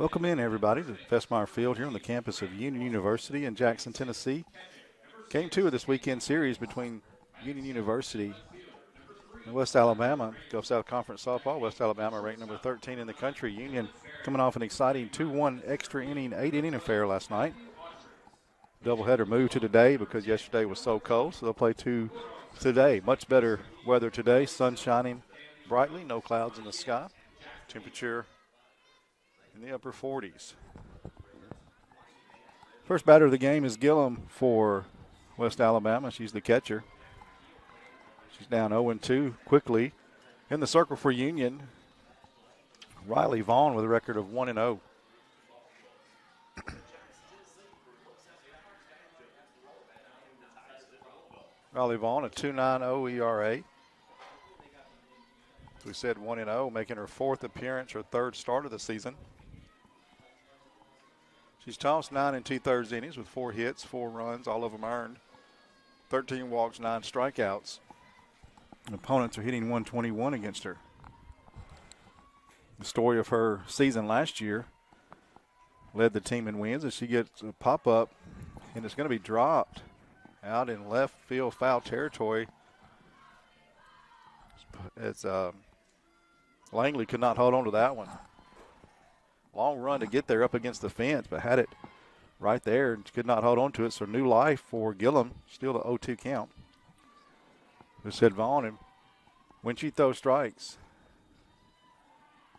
Welcome in, everybody, to Festmeyer Field here on the campus of Union University in Jackson, Tennessee. Game 2 of this weekend series between Union University and West Alabama. Gulf South Conference softball. West Alabama ranked number 13 in the country. Union coming off an exciting 2-1 extra inning, 8-inning affair last night. Doubleheader moved to today because yesterday was so cold, so they'll play 2 today. Much better weather today. Sun shining brightly, no clouds in the sky. Temperature in the upper 40s. First batter of the game is Gillum for West Alabama. She's the catcher. She's down 0-2 quickly. In the circle for Union, Riley Vaughn with a record of 1-0. Riley Vaughn, a 2.90 ERA. We said 1-0, making her 4th appearance, her 3rd start of the season. She's tossed 9 2/3 innings with 4 hits, 4 runs, all of them earned. 13 walks, 9 strikeouts. Opponents are hitting 121 against her. The story of her season last year, led the team in wins, as she gets a pop-up, and it's going to be dropped out in left field foul territory. It's Langley could not hold on to that one. Long run to get there up against the fence, but had it right there and could not hold on to it. So new life for Gillum, still the 0-2 count. They said Vaughn, and when she throws strikes,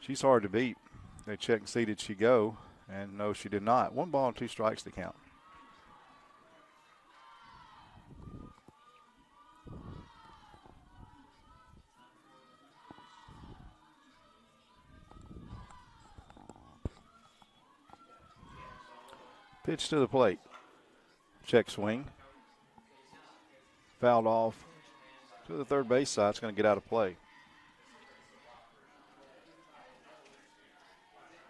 she's hard to beat. They check and see did she go, and no, she did not. 1 ball and 2 strikes to count. Pitch to the plate. Check swing. Fouled off to the third base side. It's going to get out of play.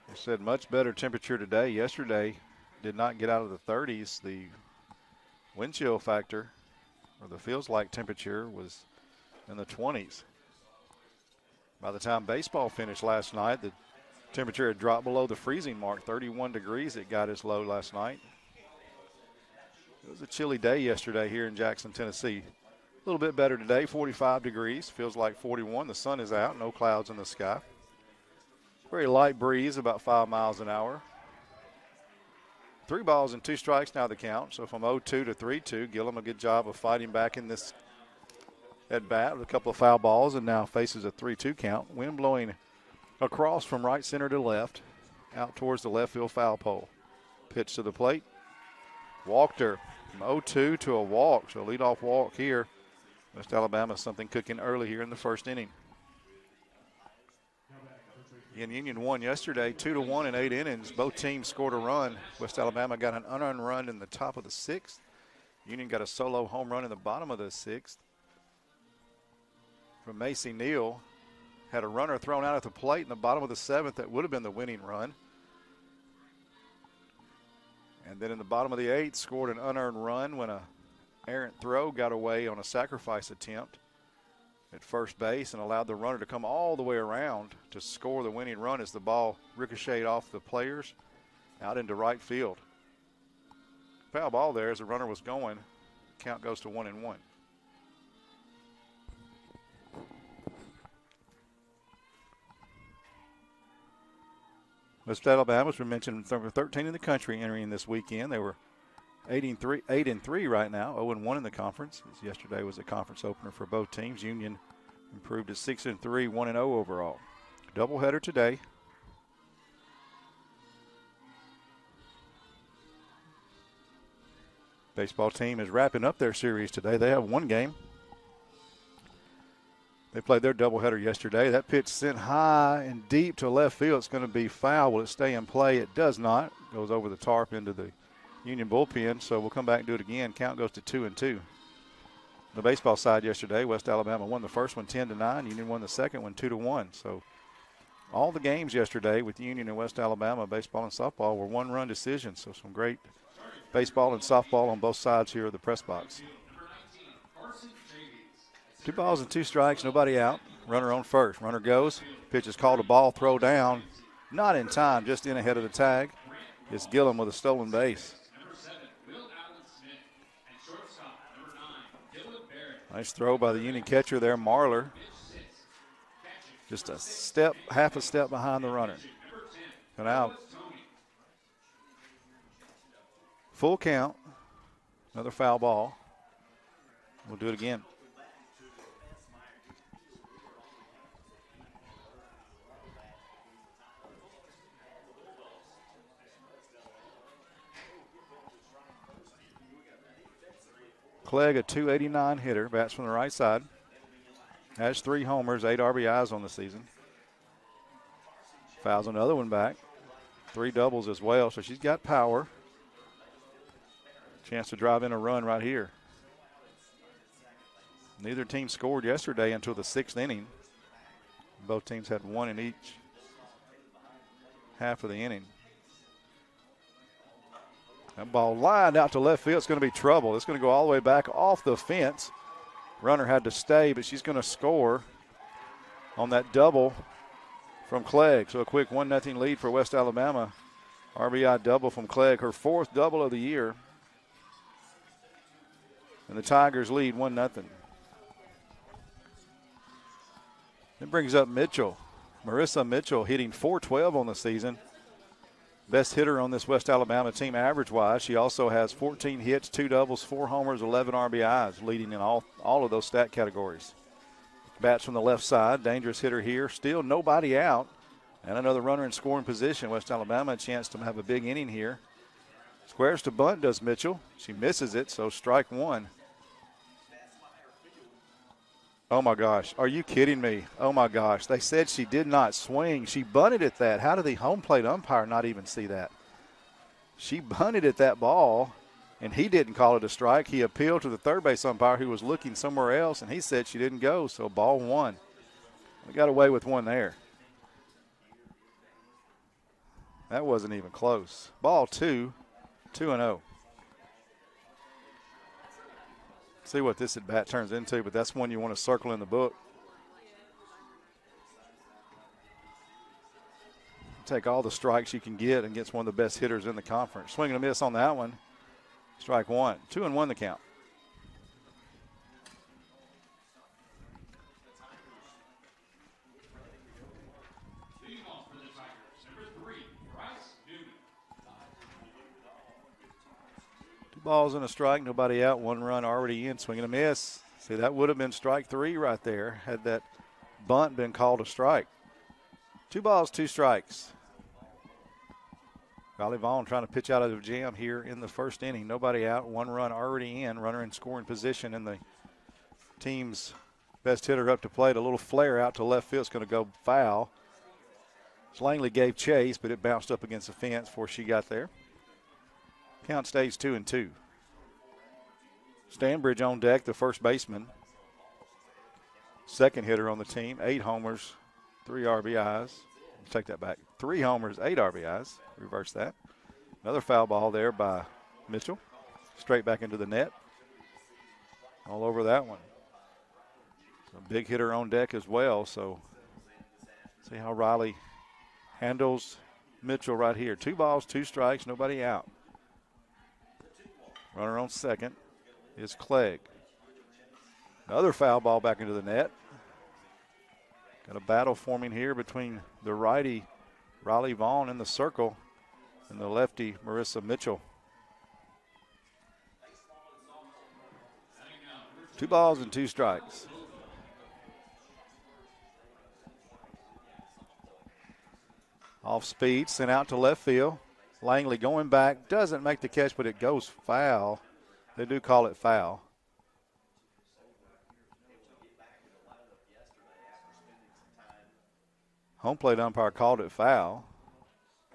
They said much better temperature today. Yesterday did not get out of the 30s. The wind chill factor, or the feels like temperature, was in the 20s. By the time baseball finished last night, the temperature had dropped below the freezing mark. 31 degrees it got as low last night. It was a chilly day yesterday here in Jackson, Tennessee. A little bit better today, 45 degrees. Feels like 41. The sun is out, no clouds in the sky. Very light breeze, about 5 miles an hour. 3 balls and 2 strikes now the count. So from 0-2 to 3-2, Gillum a good job of fighting back in this at bat with a couple of foul balls, and now faces a 3-2 count. Wind blowing across from right center to left, out towards the left field foul pole. Pitch to the plate. Walked her from 0-2 to a walk. So a leadoff walk here. West Alabama something cooking early here in the first inning. Again, Union won yesterday 2-1 in 8 innings. Both teams scored a run. West Alabama got an unearned run in the top of the 6th. Union got a solo home run in the bottom of the 6th from Macy Neal. Had a runner thrown out at the plate in the bottom of the 7th that would have been the winning run. And then in the bottom of the 8th, scored an unearned run when a errant throw got away on a sacrifice attempt at first base and allowed the runner to come all the way around to score the winning run as the ball ricocheted off the players out into right field. Foul ball there as the runner was going. Count goes to 1-1. West Alabama, as we mentioned, number 13 in the country entering this weekend. They were 8-3 right now, 0-1 in the conference. As yesterday was a conference opener for both teams. Union improved to 6-3, 1-0 overall. Doubleheader today. Baseball team is wrapping up their series today. They have 1 game. They played their doubleheader yesterday. That pitch sent high and deep to left field. It's going to be foul. Will it stay in play? It does not. Goes over the tarp into the Union bullpen, so we'll come back and do it again. Count goes to 2-2. The baseball side yesterday, West Alabama won the first one 10-9. Union won the second one 2-1. So all the games yesterday with Union and West Alabama, baseball and softball, were 1-run decisions. So some great baseball and softball on both sides here of the press box. 2 balls and 2 strikes, nobody out. Runner on first. Runner goes. Pitch is called a ball, throw down. Not in time, just in ahead of the tag. It's Gillum with a stolen base. Nice throw by the Union catcher there, Marler. Just a step, half a step behind the runner. And out. Full count. Another foul ball. We'll do it again. Clegg, a .289 hitter, bats from the right side. Has 3 homers, 8 RBIs on the season. Fouls another one back. 3 doubles as well, so she's got power. Chance to drive in a run right here. Neither team scored yesterday until the 6th inning. Both teams had 1 in each half of the inning. That ball lined out to left field. It's going to be trouble. It's going to go all the way back off the fence. Runner had to stay, but she's going to score on that double from Clegg. So a quick 1-0 lead for West Alabama. RBI double from Clegg, her 4th double of the year. And the Tigers lead 1-0. It brings up Mitchell. Marissa Mitchell hitting .412 on the season. Best hitter on this West Alabama team average-wise. She also has 14 hits, 2 doubles, 4 homers, 11 RBIs, leading in all of those stat categories. Bats from the left side, dangerous hitter here. Still nobody out, and another runner in scoring position. West Alabama a chance to have a big inning here. Squares to bunt does Mitchell. She misses it, so strike 1. Oh, my gosh. Are you kidding me? Oh, my gosh. They said she did not swing. She bunted at that. How did the home plate umpire not even see that? She bunted at that ball, and he didn't call it a strike. He appealed to the third base umpire who was looking somewhere else, and he said she didn't go, so ball 1. We got away with 1 there. That wasn't even close. Ball 2, 2-0. See what this at bat turns into, but that's one you want to circle in the book. Take all the strikes you can get against one of the best hitters in the conference. Swing and a miss on that one. Strike 1. 2-1 the count. Balls and a strike, nobody out, 1 run already in, swing and a miss. See, that would have been strike 3 right there had that bunt been called a strike. 2 balls, 2 strikes. Riley Vaughn trying to pitch out of the jam here in the 1st inning. Nobody out, 1 run already in, runner in scoring position, and the team's best hitter up to plate. A little flare out to left field. It's going to go foul. Langley gave chase, but it bounced up against the fence before she got there. Count stays 2-2. Stanbridge on deck, the first baseman. Second hitter on the team, 8 homers, 3 RBIs. Take that back. 3 homers, 8 RBIs. Reverse that. Another foul ball there by Mitchell. Straight back into the net. All over that one. A big hitter on deck as well, so see how Riley handles Mitchell right here. 2 balls, 2 strikes, nobody out. Runner on second is Clegg. Another foul ball back into the net. Got a battle forming here between the righty Riley Vaughn in the circle and the lefty Marissa Mitchell. 2 balls and 2 strikes. Off speed, sent out to left field. Langley going back, doesn't make the catch, but it goes foul. They do call it foul. Home plate umpire called it foul.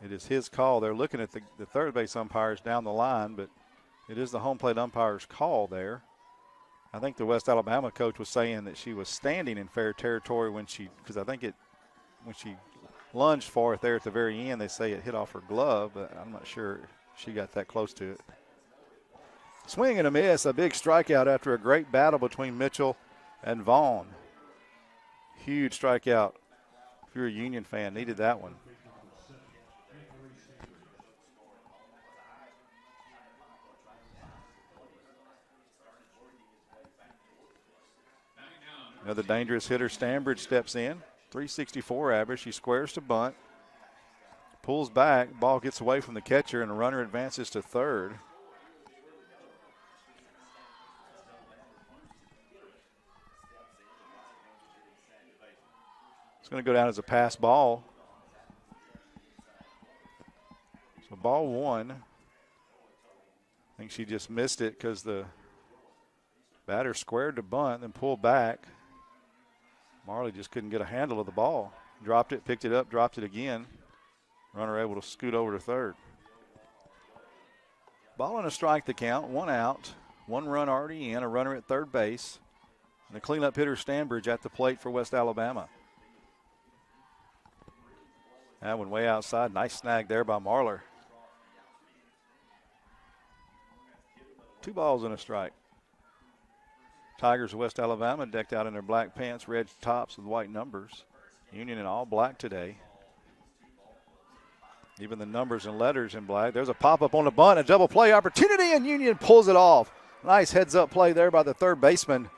It is his call. They're looking at the third base umpires down the line, but it is the home plate umpire's call there. I think the West Alabama coach was saying that she was standing in fair territory when she lunged for it there at the very end. They say it hit off her glove, but I'm not sure she got that close to it. Swing and a miss, a big strikeout after a great battle between Mitchell and Vaughn. Huge strikeout. If you're a Union fan, needed that one. Another dangerous hitter, Stanbridge, steps in. 364 average. She squares to bunt. Pulls back. Ball gets away from the catcher, and the runner advances to third. It's going to go down as a pass ball. So ball one. I think she just missed it because the batter squared to bunt, then pulled back. Marley just couldn't get a handle of the ball. Dropped it, picked it up, dropped it again. Runner able to scoot over to third. Ball and a strike the count, 1 out. 1 run already in, a runner at third base. And the cleanup hitter, Stanbridge, at the plate for West Alabama. That one way outside. Nice snag there by Marler. 2 balls and a strike. Tigers of West Alabama decked out in their black pants, red tops with white numbers. Union in all black today. Even the numbers and letters in black. There's a pop-up on the bunt, a double play opportunity, and Union pulls it off. Nice heads-up play there by the third baseman,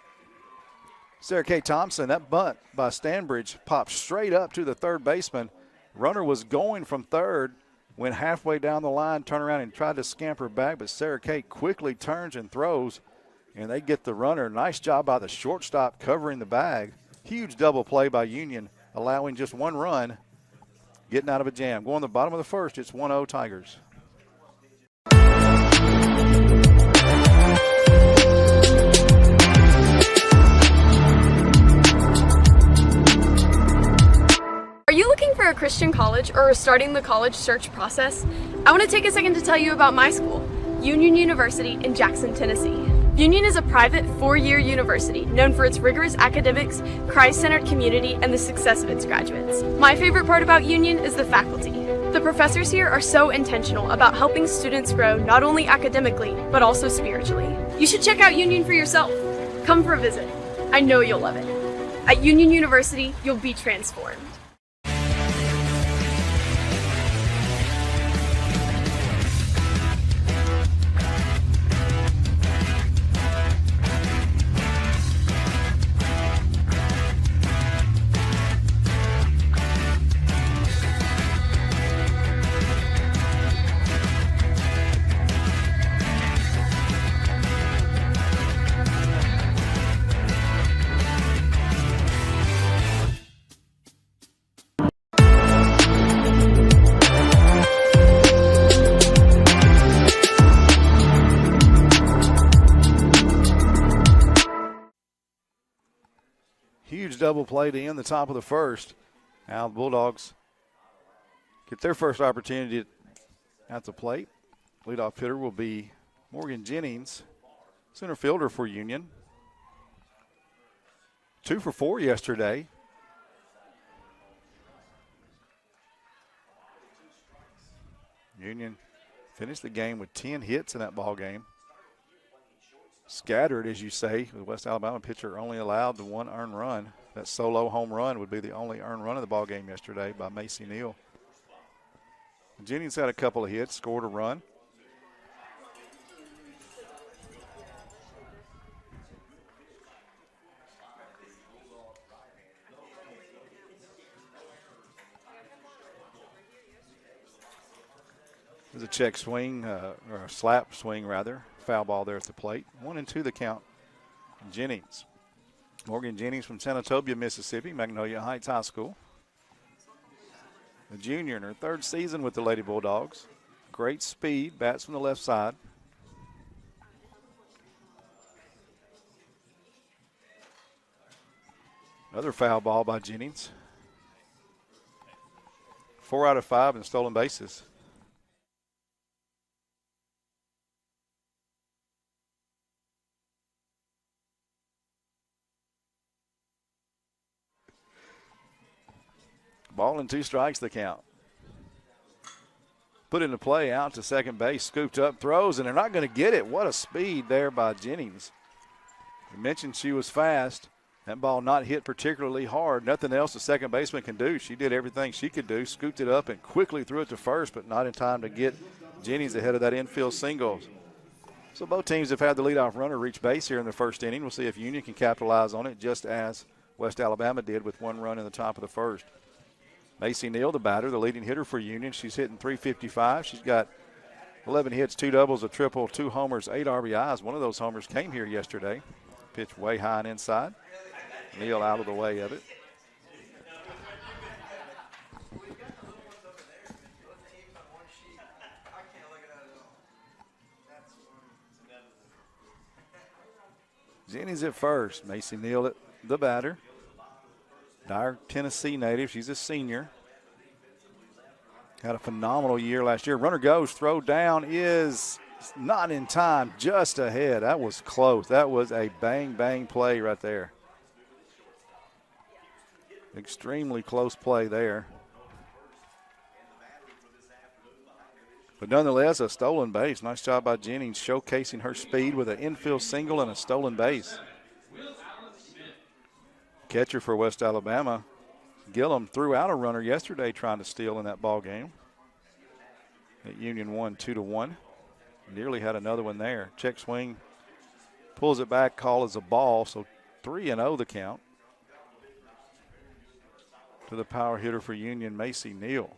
Sarah K. Thompson. That bunt by Stanbridge popped straight up to the third baseman. Runner was going from third, went halfway down the line, turned around and tried to scamper back, but Sarah K. quickly turns and throws, and they get the runner. Nice job by the shortstop covering the bag. Huge double play by Union, allowing just 1 run, getting out of a jam. Going to the bottom of the first, it's 1-0 Tigers. Are you looking for a Christian college or are starting the college search process? I want to take a second to tell you about my school, Union University in Jackson, Tennessee. Union is a private 4-year university known for its rigorous academics, Christ-centered community, and the success of its graduates. My favorite part about Union is the faculty. The professors here are so intentional about helping students grow not only academically, but also spiritually. You should check out Union for yourself. Come for a visit. I know you'll love it. At Union University, you'll be transformed. Double play to end the top of the first. Now the Bulldogs get their first opportunity at the plate. Leadoff hitter will be Morgan Jennings, center fielder for Union. 2 for 4 yesterday. Union finished the game with 10 hits in that ball game. Scattered, as you say. The West Alabama pitcher only allowed the 1 earned run. That solo home run would be the only earned run of the ball game yesterday by Macy Neal. Jennings had a couple of hits, scored a run. There's a check swing, or a slap swing rather. Foul ball there at the plate. 1-2 the count. Jennings. Morgan Jennings from Senatobia, Mississippi, Magnolia Heights High School. The junior in her 3rd season with the Lady Bulldogs. Great speed, bats from the left side. Another foul ball by Jennings. 4 out of 5 in stolen bases. Ball and 2 strikes the count. Put into play out to second base, scooped up, throws, and they're not going to get it. What a speed there by Jennings. You mentioned she was fast. That ball not hit particularly hard. Nothing else the second baseman can do. She did everything she could do, scooped it up and quickly threw it to first, but not in time to get Jennings ahead of that infield single. So both teams have had the leadoff runner reach base here in the first inning. We'll see if Union can capitalize on it, just as West Alabama did with 1 run in the top of the first. Macy Neal, the batter, the leading hitter for Union. She's hitting .355. She's got 11 hits, 2 doubles, a triple, 2 homers, 8 RBIs. One of those homers came here yesterday. Pitch way high and inside. Neal out of the way of it. Jennings at first. Macy Neal at the batter. Dyer, Tennessee native. She's a senior. Had a phenomenal year last year. Runner goes. Throw down is not in time. Just ahead. That was close. That was a bang, bang play right there. Extremely close play there. But nonetheless, a stolen base. Nice job by Jennings showcasing her speed with an infield single and a stolen base. Catcher for West Alabama, Gillum, threw out a runner yesterday trying to steal in that ball game. At Union won 2-1. Nearly had another one there. Check swing, pulls it back, call is a ball, so 3-0 the count. To the power hitter for Union, Macy Neal.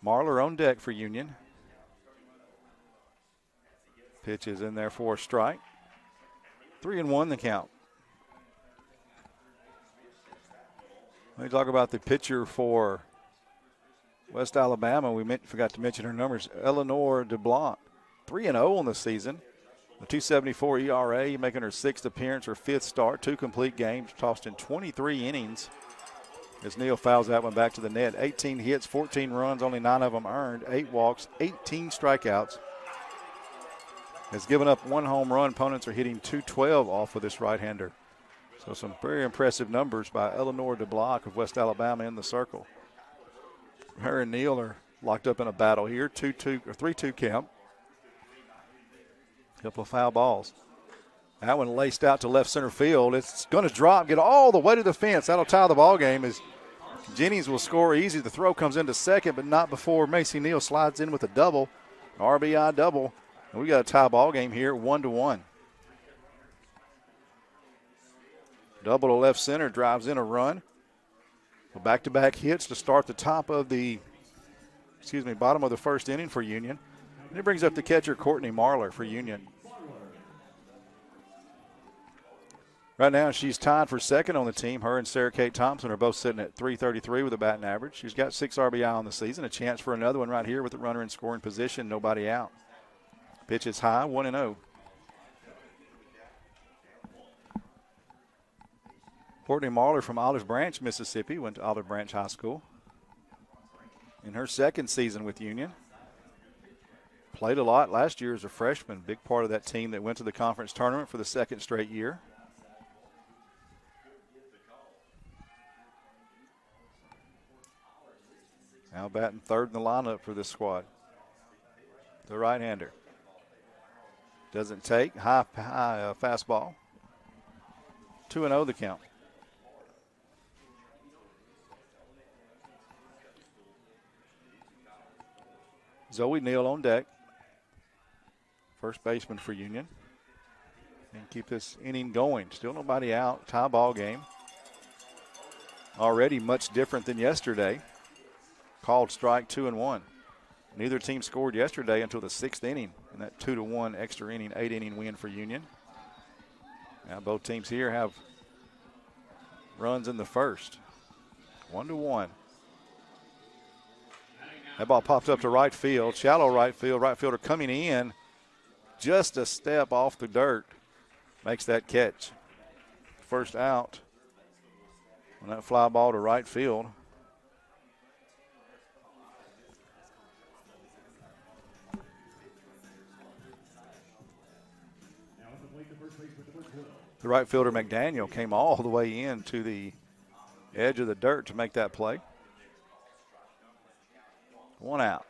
Marler on deck for Union. Pitch is in there for a strike. 3-1 the count. Let me talk about the pitcher for West Alabama. We forgot to mention her numbers. Eleanor DeBlanc, 3-0 on the season. A 2.74 ERA, making her 6th appearance, her 5th start, 2 complete games, tossed in 23 innings. As Neal fouls that one back to the net. 18 hits, 14 runs, only 9 of them earned, 8 walks, 18 strikeouts. Has given up 1 home run. Opponents are hitting .212 off of this right-hander. So some very impressive numbers by Eleanor DeBlanc of West Alabama in the circle. Her and Neal are locked up in a battle here. 2-2 or 3-2 count. Couple of foul balls. That one laced out to left center field. It's going to drop, get all the way to the fence. That'll tie the ball game as Jennings will score easy. The throw comes into second, but not before Macy Neal slides in with a double, RBI double. And we got a tie ball game here, 1-1. Double to left center, drives in a run. Back-to-back hits to start the bottom of the first inning for Union. And it brings up the catcher, Courtney Marler, for Union. Right now, she's tied for second on the team. Her and Sarah Kate Thompson are both sitting at .333 with a batting average. She's got 6 RBI on the season. A chance for another one right here with the runner in scoring position, nobody out. Pitch is high, 1-0. Courtney Marler from Olive Branch, Mississippi, went to Olive Branch High School. In her second season with Union. Played a lot last year as a freshman, big part of that team that went to the conference tournament for the 2nd straight year. Now batting 3rd in the lineup for this squad. The right-hander. Doesn't take. High fastball. 2-0 the count. Zoe Neal on deck. First baseman for Union. And keep this inning going. Still nobody out. Tie ball game. Already much different than yesterday. Called strike 2-1. Neither team scored yesterday until the 6th inning in that 2-1 extra inning, 8-inning win for Union. Now both teams here have runs in the first. 1-1. That ball popped up to right field, shallow right field. Right fielder coming in just a step off the dirt. Makes that catch. First out on that fly ball to right field. The right fielder, McDaniel, came all the way in to the edge of the dirt to make that play. 1 out.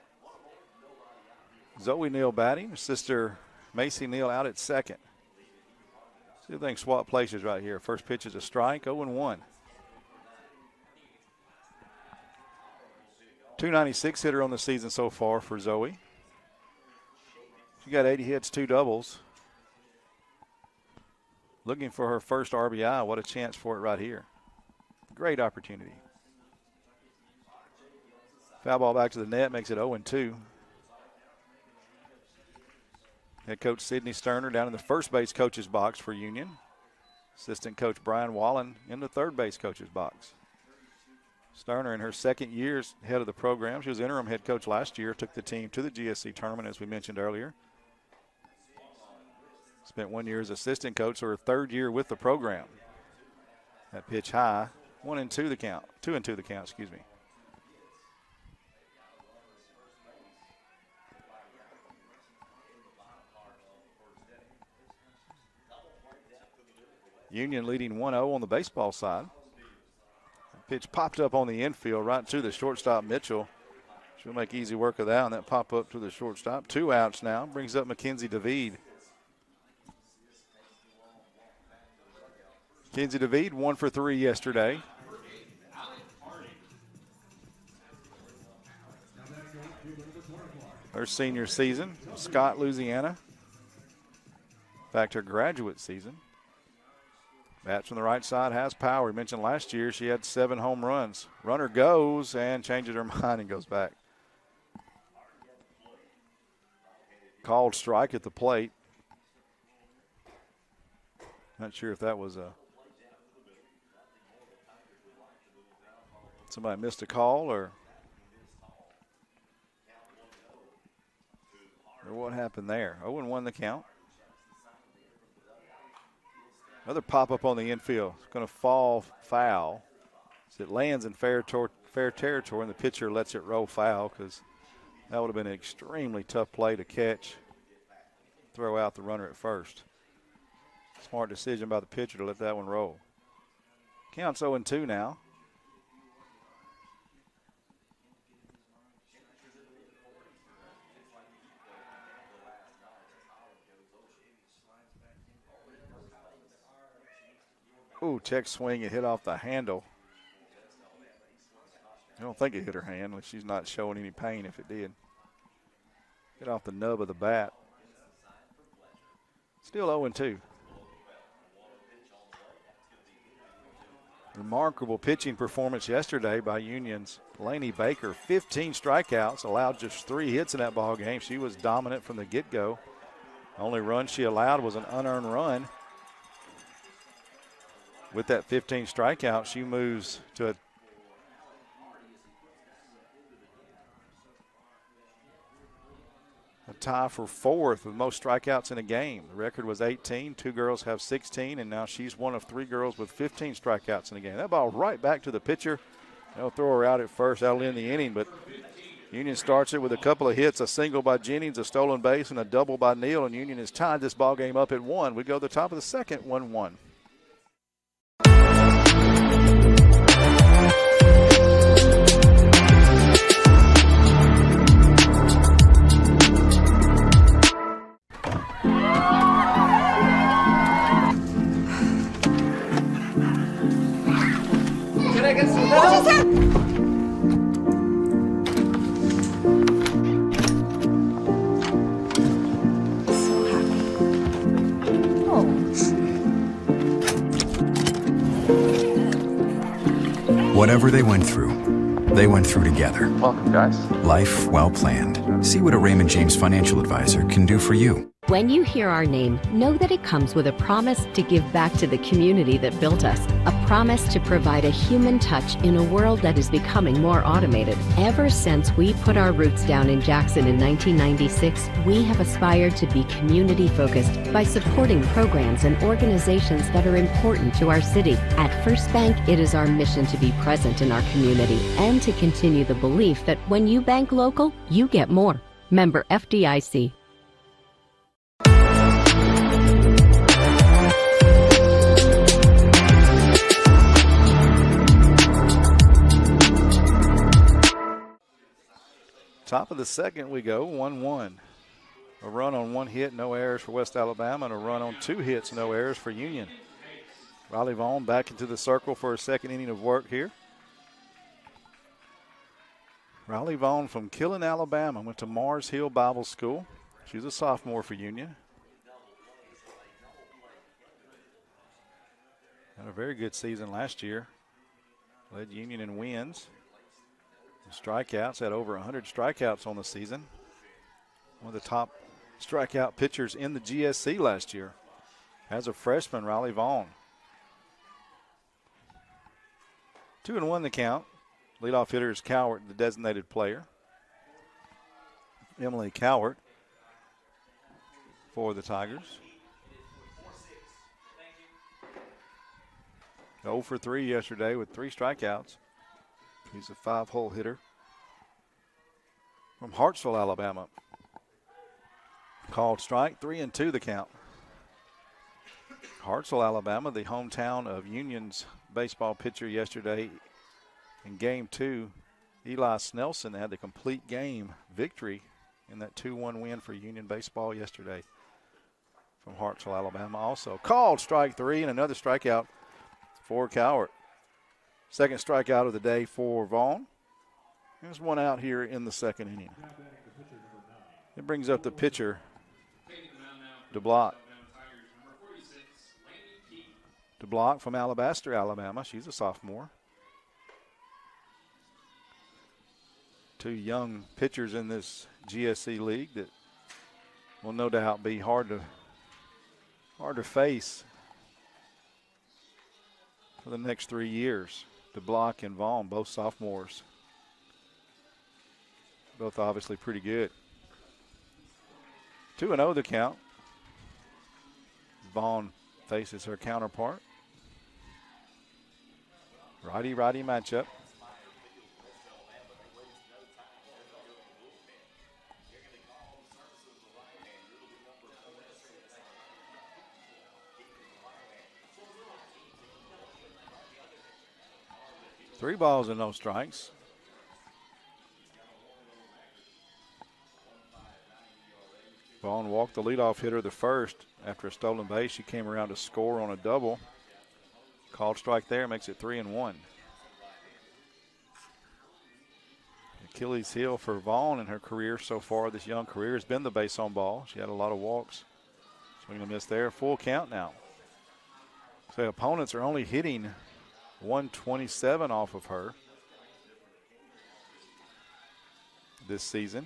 Zoe Neal batting. Her sister Macy Neal out at second. See if they can swap places right here. First pitch is a strike, 0-1. 296 hitter on the season so far for Zoe. She got 80 hits, 2 doubles. Looking for her first RBI. What a chance for it right here. Great opportunity. Foul ball back to the net makes it 0-2. Head coach Sydney Sterner down in the first base coach's box for Union. Assistant coach Brian Wallen in the third base coach's box. Sterner in her second year head of the program. She was interim head coach last year, took the team to the GSC tournament as we mentioned earlier. Spent 1 year as assistant coach, so her third year with the program. That pitch high, 1-2 the count, 2-2 the count, excuse me. Union leading 1-0 on the baseball side. The pitch popped up on the infield right to the shortstop Mitchell. She'll make easy work of that, and that pop up to the shortstop. 2 outs now, brings up Mackenzie David. Mackenzie David 1 for 3 yesterday. Her senior season, Scott, Louisiana. In fact, her graduate season. Bats from the right side, has power. We mentioned last year she had 7 home runs. Runner goes and changes her mind and goes back. Called strike at the plate. Not sure if that was somebody missed a call or what happened there. 0-1 the count. Another pop-up on the infield. It's going to fall foul. So it lands in fair territory, and the pitcher lets it roll foul because that would have been an extremely tough play to catch. Throw out the runner at first. Smart decision by the pitcher to let that one roll. Counts 0-2 now. Ooh, check swing. It hit off the handle. I don't think it hit her hand. She's not showing any pain if it did. Hit off the nub of the bat. Still 0-2. Remarkable pitching performance yesterday by Union's Lainey Baker. 15 strikeouts, allowed just 3 hits in that ball game. She was dominant from the get-go. The only run she allowed was an unearned run. With that 15 strikeout, she moves to a tie for 4th with most strikeouts in a game. The record was 18. 2 girls have 16, and now she's one of 3 girls with 15 strikeouts in a game. That ball right back to the pitcher. They'll throw her out at first. That'll end the inning, but Union starts it with a couple of hits, a single by Jennings, a stolen base, and a double by Neal, and Union has tied this ball game up at 1. We go to the top of the second, 1-1. Whatever they went through together. Welcome, guys. Life well planned. See what a Raymond James financial advisor can do for you. When you hear our name, know that it comes with a promise to give back to the community that built us. A promise to provide a human touch in a world that is becoming more automated. Ever since we put our roots down in Jackson in 1996, we have aspired to be community-focused by supporting programs and organizations that are important to our city. At First Bank, it is our mission to be present in our community and to continue the belief that when you bank local, you get more. Member FDIC. Top of the second we go, 1-1. A run on 1 hit, no errors for West Alabama, and a run on 2 hits, no errors for Union. Riley Vaughn back into the circle for a second inning of work here. Riley Vaughn from Killen, Alabama, went to Mars Hill Bible School. She's a sophomore for Union. Had a very good season last year. Led Union in wins. And strikeouts, had over 100 strikeouts on the season. One of the top strikeout pitchers in the GSC last year. As a freshman, Riley Vaughn. 2-1 the count. Leadoff hitter is Cowart, the designated player. Emily Cowart for the Tigers. 0 for 3 yesterday with 3 strikeouts. He's a 5-hole hitter from Hartsville, Alabama. Called strike, 3-2 the count. Hartsville, Alabama, the hometown of Union's baseball pitcher yesterday in Game 2. Eli Snelson had the complete game victory in that 2-1 win for Union baseball yesterday from Hartsville, Alabama. Also called strike 3 and another strikeout for Cowart. Second strikeout of the day for Vaughn. There's one out here in the second inning. It brings up the pitcher, DeBlock. DeBlock from Alabaster, Alabama. She's a sophomore. 2 young pitchers in this GSC league that will no doubt be hard to face for the next 3 years. DeBlock and Vaughn, both sophomores. Both obviously pretty good. 2-0 the count. Vaughn faces her counterpart. Righty-righty matchup. Three balls and no strikes. Vaughn walked the leadoff hitter the first after a stolen base. She came around to score on a double. Called strike there, makes it 3-1. Achilles heel for Vaughn in her career so far. This young career has been the base on ball. She had a lot of walks. Swing and a miss there. Full count now. So opponents are only hitting 127 off of her this season.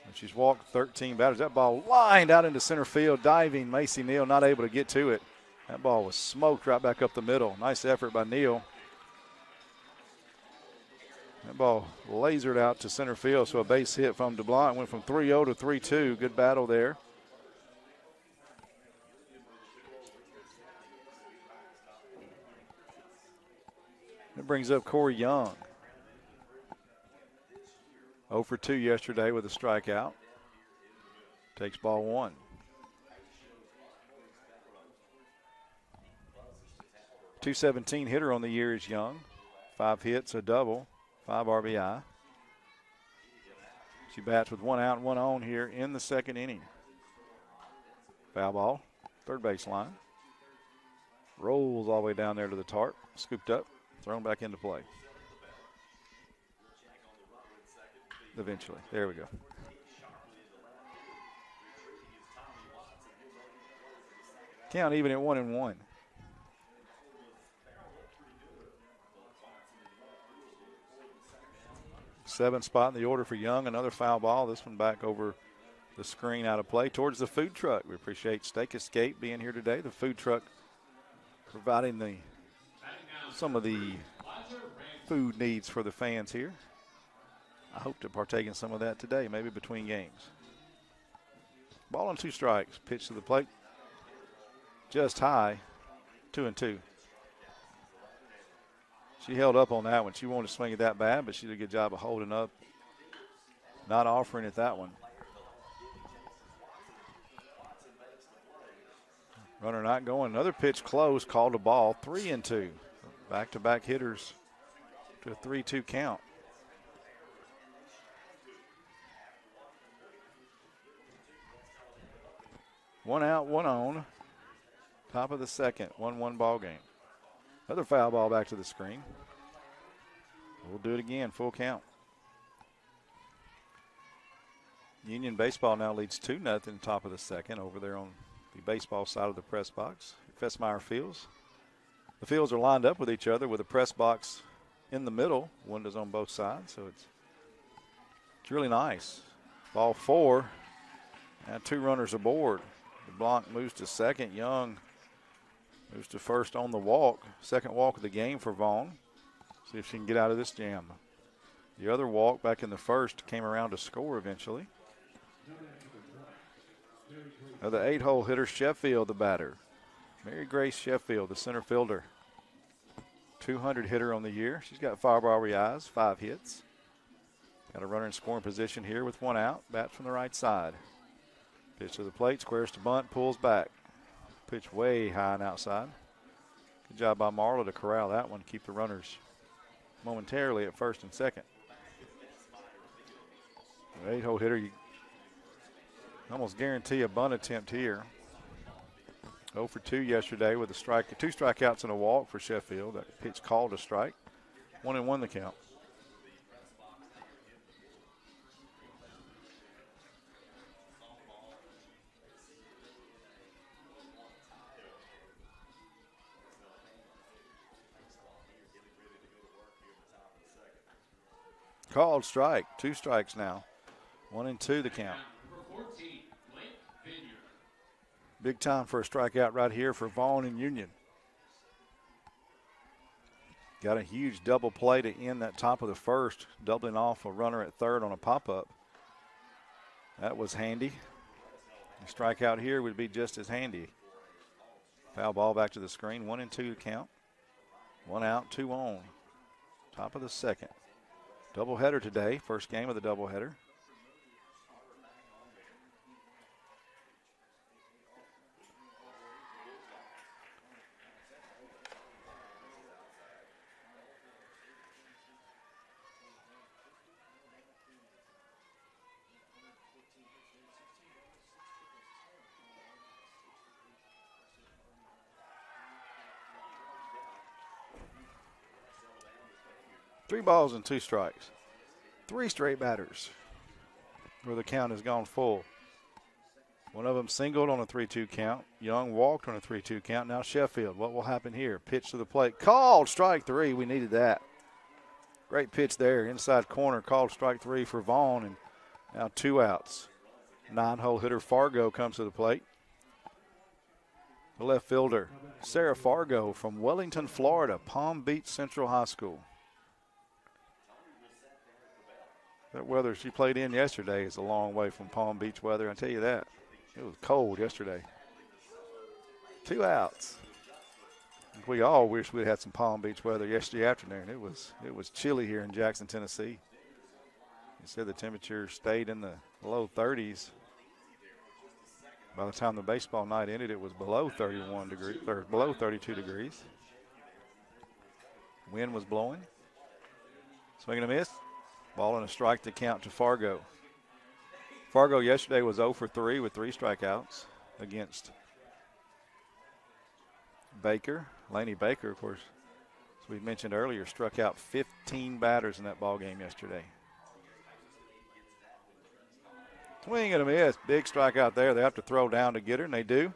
And she's walked 13 batters. That ball lined out into center field. Diving Macy Neal, not able to get to it. That ball was smoked right back up the middle. Nice effort by Neal. That ball lasered out to center field, so a base hit from DeBlanc. Went from 3-0 to 3-2. Good battle there. It brings up Corey Young. 0 for 2 yesterday with a strikeout. Takes ball 1. .217 hitter on the year is Young. 5 hits, a double, 5 RBI. She bats with 1 out and 1 on here in the second inning. Foul ball, third base line. Rolls all the way down there to the tarp, scooped up, thrown back into play. Eventually, there we go. Count even at 1-1. 7th spot in the order for Young. Another foul ball. This one back over the screen, out of play towards the food truck. We appreciate Steak Escape being here today. The food truck providing some of the food needs for the fans here. I hope to partake in some of that today, maybe between games. Ball on 2 strikes. Pitch to the plate. Just high. 2-2. She held up on that one. She wanted to swing it that bad, but she did a good job of holding up, not offering it that one. Runner not going. Another pitch close, called a ball. 3-2. Back-to-back hitters to a 3-2 count. One out, 1 on. Top of the second, 1-1 ball game. Another foul ball back to the screen. We'll do it again, full count. Union Baseball now leads 2-0 top of the second over there on the baseball side of the press box. Fessmeyer Fields. The fields are lined up with each other with a press box in the middle, windows on both sides, so it's really nice. Ball 4, and 2 runners aboard. LeBlanc moves to second. Young moves to first on the walk. Second walk of the game for Vaughn. See if she can get out of this jam. The other walk back in the first came around to score eventually. Now the 8-hole hitter, Sheffield, the batter. Mary Grace Sheffield, the center fielder. 200 hitter on the year. She's got five RBIs, 5 hits. Got a runner in scoring position here with 1 out. Bat from the right side. Pitch to the plate, squares to bunt, pulls back. Pitch way high and outside. Good job by Marla to corral that one, keep the runners momentarily at first and second. The 8-hole hitter, you almost guarantee a bunt attempt here. 0 for 2 yesterday with a strike, 2 strikeouts and a walk for Sheffield. That pitch called a strike. 1-1 the count. Called strike. 2 strikes now. 1-2 the count. Big time for a strikeout right here for Vaughn and Union. Got a huge double play to end that top of the first, doubling off a runner at third on a pop-up. That was handy. A strikeout here would be just as handy. Foul ball back to the screen. 1-2 to count. 1 out, 2 on. Top of the second. Doubleheader today. First game of the doubleheader. Three balls and 2 strikes. 3 straight batters where the count has gone full. One of them singled on a 3-2 count. Young walked on a 3-2 count. Now Sheffield, what will happen here? Pitch to the plate. Called strike 3. We needed that. Great pitch there. Inside corner. Called strike 3 for Vaughn. And now 2 outs. 9-hole hitter Fargo comes to the plate. The left fielder, Sarah Fargo from Wellington, Florida, Palm Beach Central High School. That weather she played in yesterday is a long way from Palm Beach weather, I tell you that. It was cold yesterday. 2 outs. We all wish we'd had some Palm Beach weather yesterday afternoon. It was chilly here in Jackson, Tennessee. They said the temperature stayed in the low 30s. By the time the baseball night ended, it was below 31 degrees, or below 32 degrees. Wind was blowing. Swing and a miss. Ball and a strike to count to Fargo. Fargo yesterday was 0 for 3 with 3 strikeouts against Baker. Laney Baker, of course, as we mentioned earlier, struck out 15 batters in that ball game yesterday. Swing and a miss. Big strikeout there. They have to throw down to get her, and they do.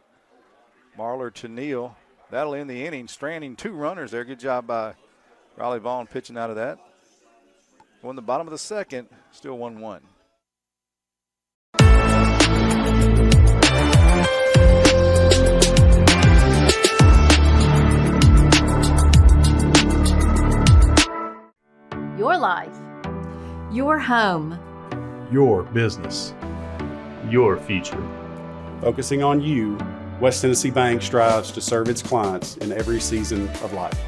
Marler to Neal. That'll end the inning. Stranding 2 runners there. Good job by Riley Vaughn pitching out of that. On the bottom of the second, still 1-1. Your life. Your home. Your business. Your future. Focusing on you, West Tennessee Bank strives to serve its clients in every season of life.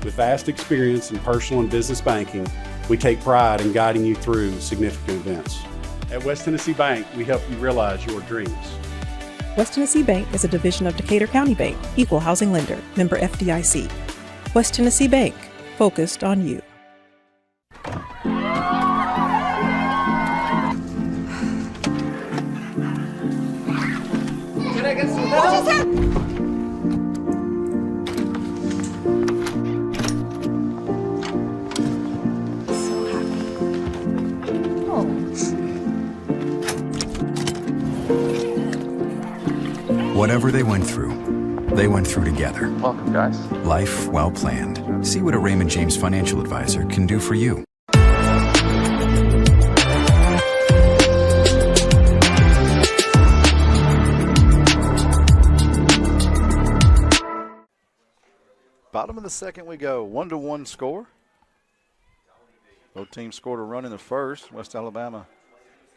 With vast experience in personal and business banking, we take pride in guiding you through significant events. At West Tennessee Bank, we help you realize your dreams. West Tennessee Bank is a division of Decatur County Bank, equal housing lender, member FDIC. West Tennessee Bank, focused on you. Can I get some help? Whatever they went through together. Welcome, guys. Life well planned. See what a Raymond James financial advisor can do for you. Bottom of the second we go. 1-1 score. Both teams scored a run in the first. West Alabama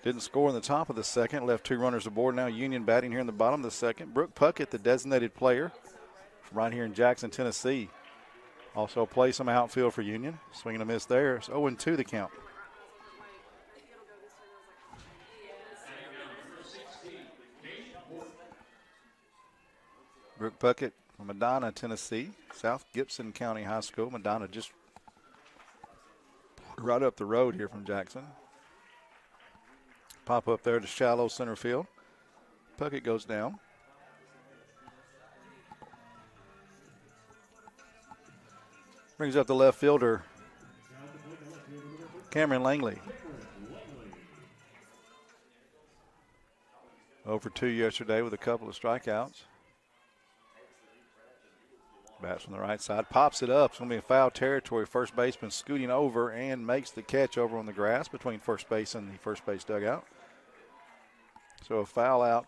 didn't score in the top of the second. Left 2 runners aboard. Now Union batting here in the bottom of the second. Brooke Puckett, the designated player from right here in Jackson, Tennessee. Also plays some outfield for Union. Swing and a miss there. It's 0-2 the count. Brooke Puckett from Medina, Tennessee. South Gibson County High School. Medina just right up the road here from Jackson. Pop up there to shallow center field. Puckett goes down. Brings up the left fielder, Cameron Langley. 0 for 2 yesterday with a couple of strikeouts. Bats from the right side, pops it up. It's going to be a foul territory. First baseman scooting over and makes the catch over on the grass between first base and the first base dugout. So a foul out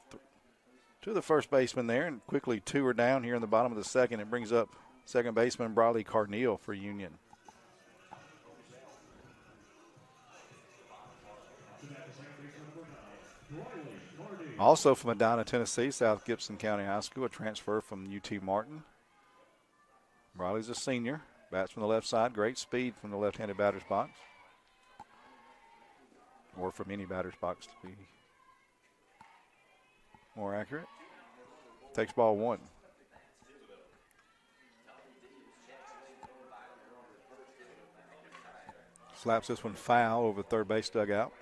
to the first baseman there, and quickly 2 are down here in the bottom of the second. It brings up second baseman Briley Carneal for Union. Also from Medina, Tennessee, South Gibson County High School, a transfer from UT Martin. Briley's a senior, bats from the left side, great speed from the left-handed batter's box. Or from any batter's box to be more accurate. Takes ball 1. Slaps this one foul over the third base dugout.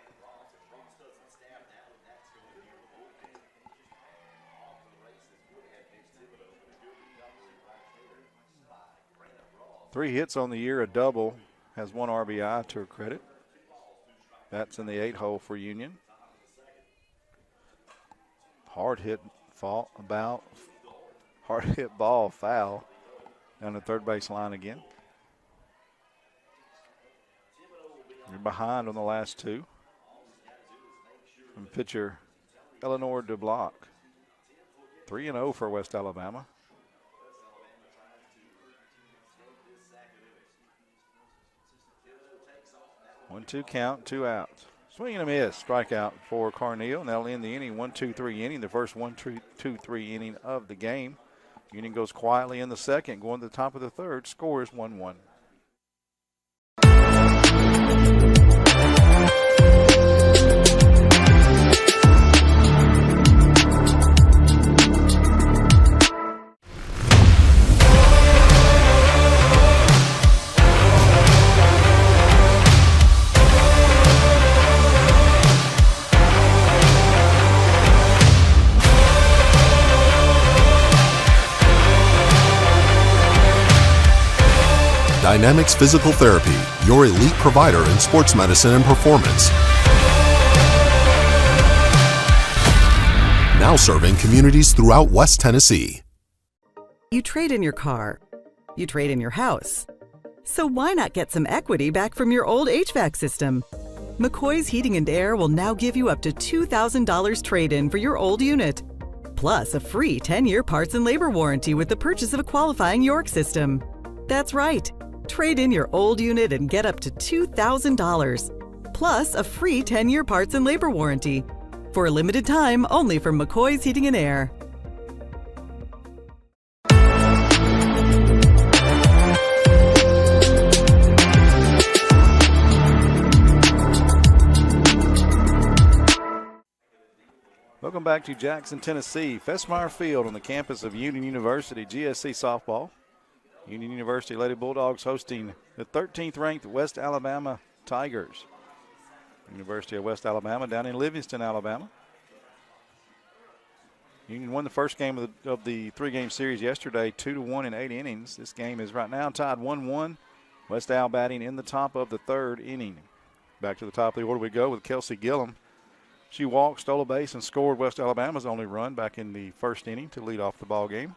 Three hits on the year, a double, has 1 RBI to her credit. That's in the 8 hole for Union. Hard hit ball foul down the third base line again. You're behind on the last 2. From pitcher Eleanor DeBlock. 3-0 for West Alabama. 1-2 count, 2 outs. Swing and a miss, strikeout for Carneal, and that'll end the inning. 1-2-3 inning, the first 1-2-3 inning of the game. Union goes quietly in the second, going to the top of the third. Score is 1-1. Dynamics Physical Therapy, your elite provider in sports medicine and performance. Now serving communities throughout West Tennessee. You trade in your car. You trade in your house. So why not get some equity back from your old HVAC system? McCoy's Heating and Air will now give you up to $2,000 trade-in for your old unit. Plus a free 10-year parts and labor warranty with the purchase of a qualifying York system. That's right. Trade in your old unit and get up to $2,000. Plus a free 10-year parts and labor warranty. For a limited time, only from McCoy's Heating and Air. Welcome back to Jackson, Tennessee. Festmeyer Field on the campus of Union University, GSC softball. Union University Lady Bulldogs hosting the 13th ranked West Alabama Tigers. University of West Alabama down in Livingston, Alabama. Union won the first game of the 3-game series yesterday, 2-1 in 8 innings. This game is right now tied 1-1. West Al batting in the top of the 3rd inning. Back to the top of the order we go with Kelsey Gillum. She walked, stole a base, and scored West Alabama's only run back in the first inning to lead off the ball game.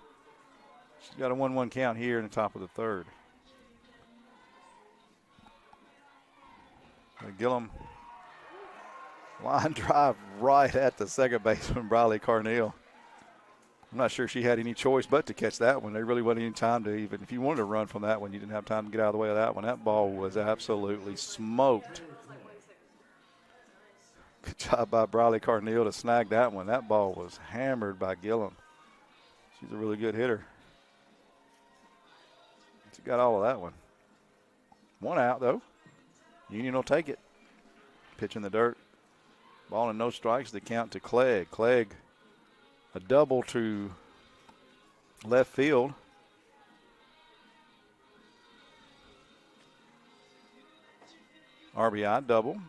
She's got a 1-1 count here in the top of the third. Gillum line drive right at the second baseman, Briley Carneal. I'm not sure she had any choice but to catch that one. There really wasn't any time to even, if you wanted to run from that one, you didn't have time to get out of the way of that one. That ball was absolutely smoked. Good job by Briley Carneal to snag that one. That ball was hammered by Gillum. She's a really good hitter. She got all of that one. One out, though. Union will take it. Pitch in the dirt. Ball and no strikes. The count to Clegg. Clegg, a double to left field. RBI double.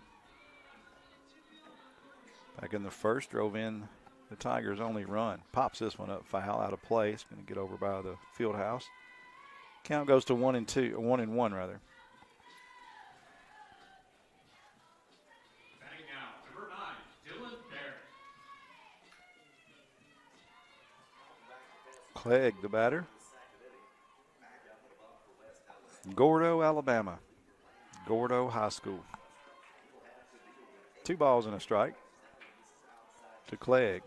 Back in the first, drove in the Tigers' only run. Pops this one up foul, out of play. It's going to get over by the field house. Count goes to 1-1 rather. Clegg, the batter. Gordo, Alabama. Gordo High School. 2 balls and a strike to Clegg.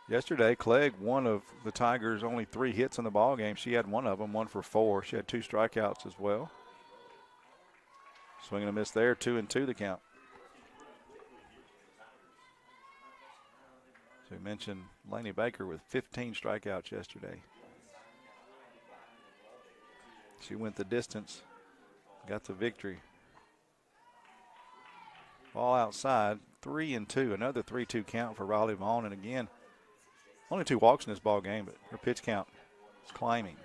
Yesterday, Clegg, one of the Tigers' only 3 hits in the ball game. She had one of them, 1 for 4. She had 2 strikeouts as well. Swing and a miss there, 2-2 the count. So we mentioned Lainey Baker with 15 strikeouts yesterday. She went the distance, got the victory. Ball outside, 3-2, another 3-2 count for Riley Vaughn. And again, only 2 walks in this ball game, but her pitch count is climbing.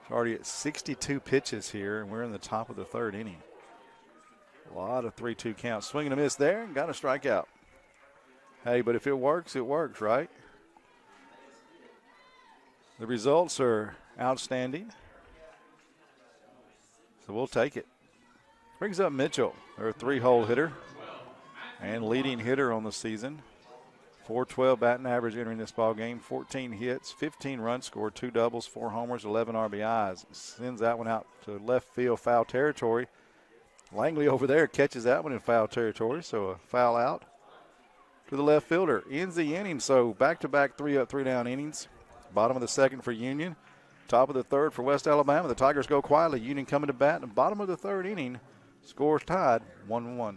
She's already at 62 pitches here, and we're in the top of the 3rd inning. A lot of 3-2 counts. Swing and a miss there, and got a strikeout. Hey, but if it works, right? The results are outstanding, so we'll take it. Brings up Mitchell, her 3-hole hitter and leading hitter on the season. .412 batting average entering this ball game. 14 hits, 15 runs scored, 2 doubles, 4 homers, 11 RBIs. Sends that one out to left field, foul territory. Langley over there catches that one in foul territory, so a foul out to the left fielder. Ends the inning, so back-to-back 3-up, 3-down innings. Bottom of the 2nd for Union. Top of the 3rd for West Alabama. The Tigers go quietly. Union coming to bat. And bottom of the 3rd inning, scores tied 1-1.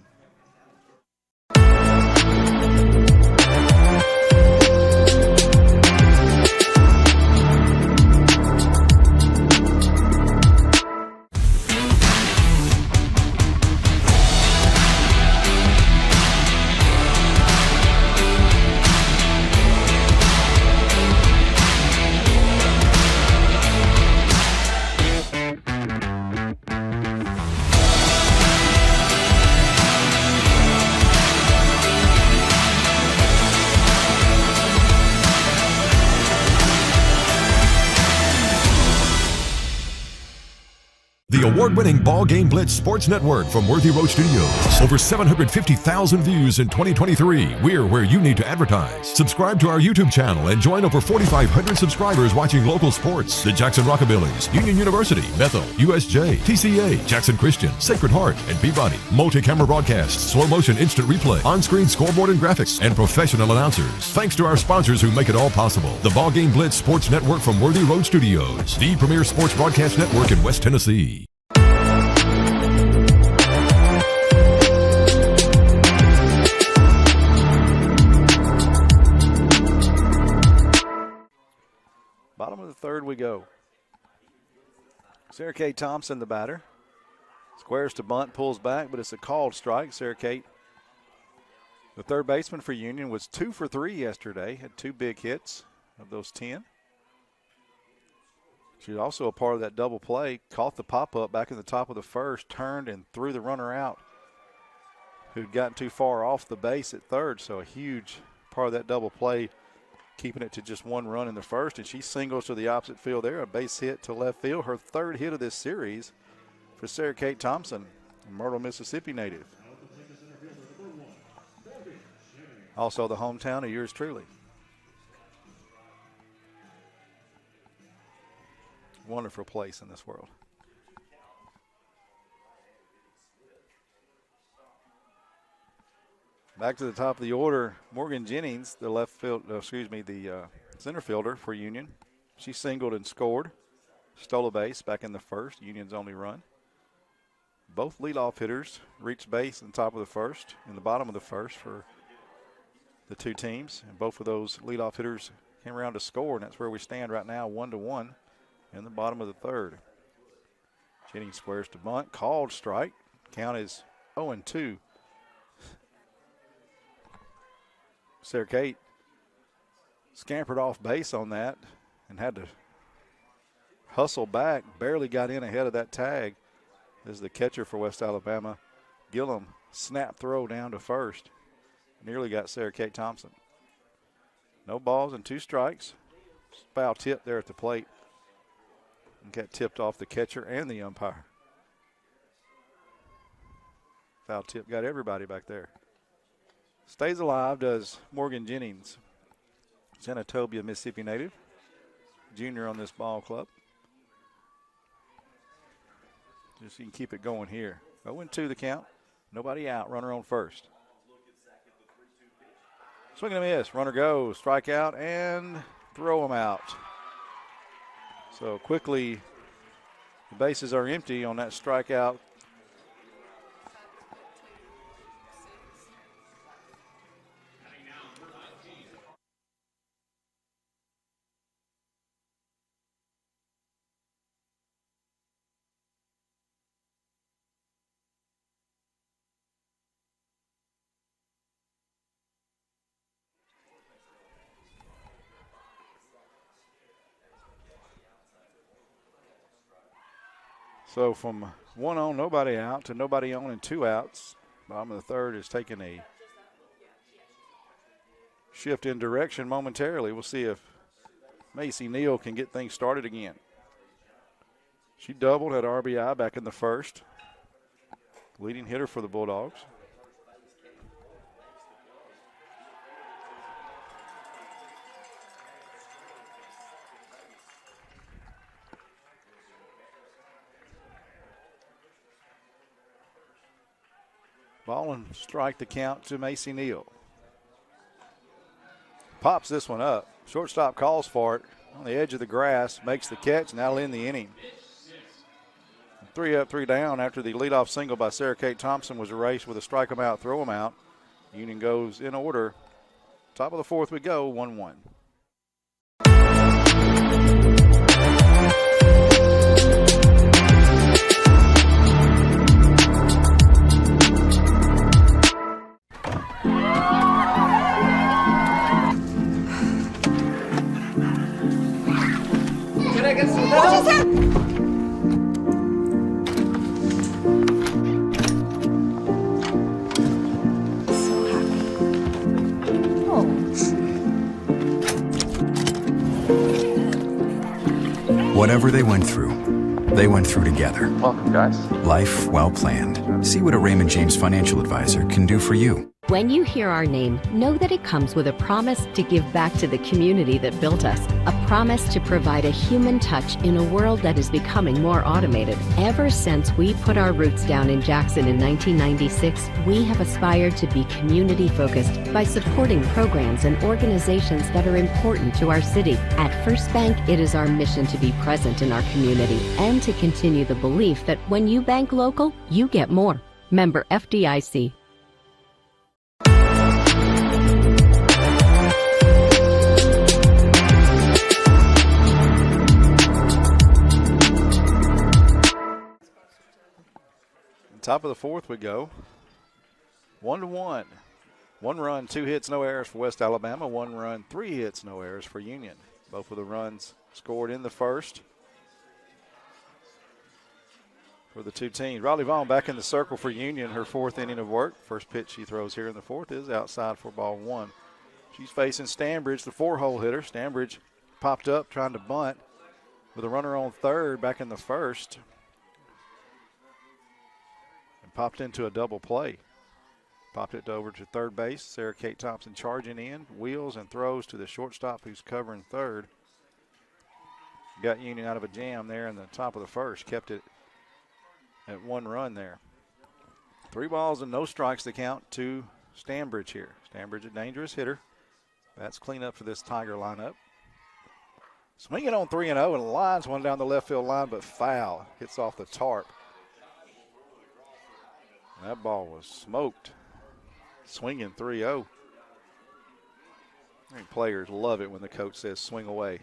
The award-winning BallGame Blitz Sports Network from Worthy Road Studios. Over 750,000 views in 2023. We're where you need to advertise. Subscribe to our YouTube channel and join over 4,500 subscribers watching local sports. The Jackson Rockabillys, Union University, Bethel, USJ, TCA, Jackson Christian, Sacred Heart, and Peabody. Multi-camera broadcasts, slow motion instant replay, on-screen scoreboard and graphics, and professional announcers. Thanks to our sponsors who make it all possible. The BallGame Blitz Sports Network from Worthy Road Studios. The premier sports broadcast network in West Tennessee. Bottom of the 3rd we go. Sarah Kate Thompson, the batter. Squares to bunt, pulls back, but it's a called strike. Sarah Kate, the 3rd baseman for Union, was 2 for 3 yesterday. Had 2 big hits of those 10. She was also a part of that double play. Caught the pop-up back in the top of the 1st, turned and threw the runner out who'd gotten too far off the base at 3rd. So a huge part of that double play, keeping it to just 1 run in the 1st, and she singles to the opposite field there, a base hit to left field, her 3rd hit of this series for Sarah Kate Thompson, a Myrtle, Mississippi native. Also the hometown of yours truly. Wonderful place in this world. Back to the top of the order, Morgan Jennings, the center fielder for Union. She singled and scored. Stole a base back in the first, Union's only run. Both leadoff hitters reached base in the top of the first, in the bottom of the first for the two teams. And both of those leadoff hitters came around to score, and that's where we stand right now, 1-1 in the bottom of the third. Jennings squares to bunt, called strike. Count is 0-2. Sarah Kate scampered off base on that and had to hustle back, barely got in ahead of that tag. This is the catcher for West Alabama. Gillum, snap throw down to first. Nearly got Sarah Kate Thompson. No balls and 2 strikes. Foul tip there at the plate. And got tipped off the catcher and the umpire. Foul tip got everybody back there. Stays alive does Morgan Jennings, Senatobia, Mississippi native, junior on this ball club. Just so you can keep it going here. 0-2 the count. Nobody out. Runner on first. Swing and a miss. Runner goes. Strike out and throw him out. So quickly, the bases are empty on that strikeout. So from 1 on, nobody out, to nobody on and 2 outs. Bottom of the third is taking a shift in direction momentarily. We'll see if Macy Neal can get things started again. She doubled, had RBI back in the first. Leading hitter for the Bulldogs. Ball and strike the count to Macy Neal. Pops this one up. Shortstop calls for it on the edge of the grass, makes the catch, and that'll end the inning. 3 up, 3 down after the leadoff single by Sarah Kate Thompson was erased with a strike 'em out, throw 'em out. Union goes in order. Top of the fourth we go, 1-1. Whatever they went through together. Welcome, guys. Life well planned. See what a Raymond James financial advisor can do for you. When you hear our name, know that it comes with a promise to give back to the community that built us. A promise to provide a human touch in a world that is becoming more automated. Ever since we put our roots down in Jackson in 1996, we have aspired to be community-focused by supporting programs and organizations that are important to our city. At First Bank, it is our mission to be present in our community and to continue the belief that when you bank local, you get more. Member FDIC. Top of the fourth we go. 1-1. 1 run, 2 hits, no errors for West Alabama. 1 run, 3 hits, no errors for Union. Both of the runs scored in the first for the two teams. Riley Vaughn back in the circle for Union, her 4th inning of work. First pitch she throws here in the 4th is outside for ball 1. She's facing Stanbridge, the 4-hole hitter. Stanbridge popped up trying to bunt with a runner on third back in the first. popped into a double play. Popped it over to third base. Sarah Kate Thompson charging in, wheels and throws to the shortstop who's covering third. Got Union out of a jam there in the top of the first. Kept it at 1 run there. 3 balls and no strikes to count to Stanbridge here. Stanbridge, a dangerous hitter. That's clean up for this Tiger lineup. Swinging on 3-0 and lines one down the left field line, but foul. Hits off the tarp. That ball was smoked. Swinging 3-0. I think players love it when the coach says swing away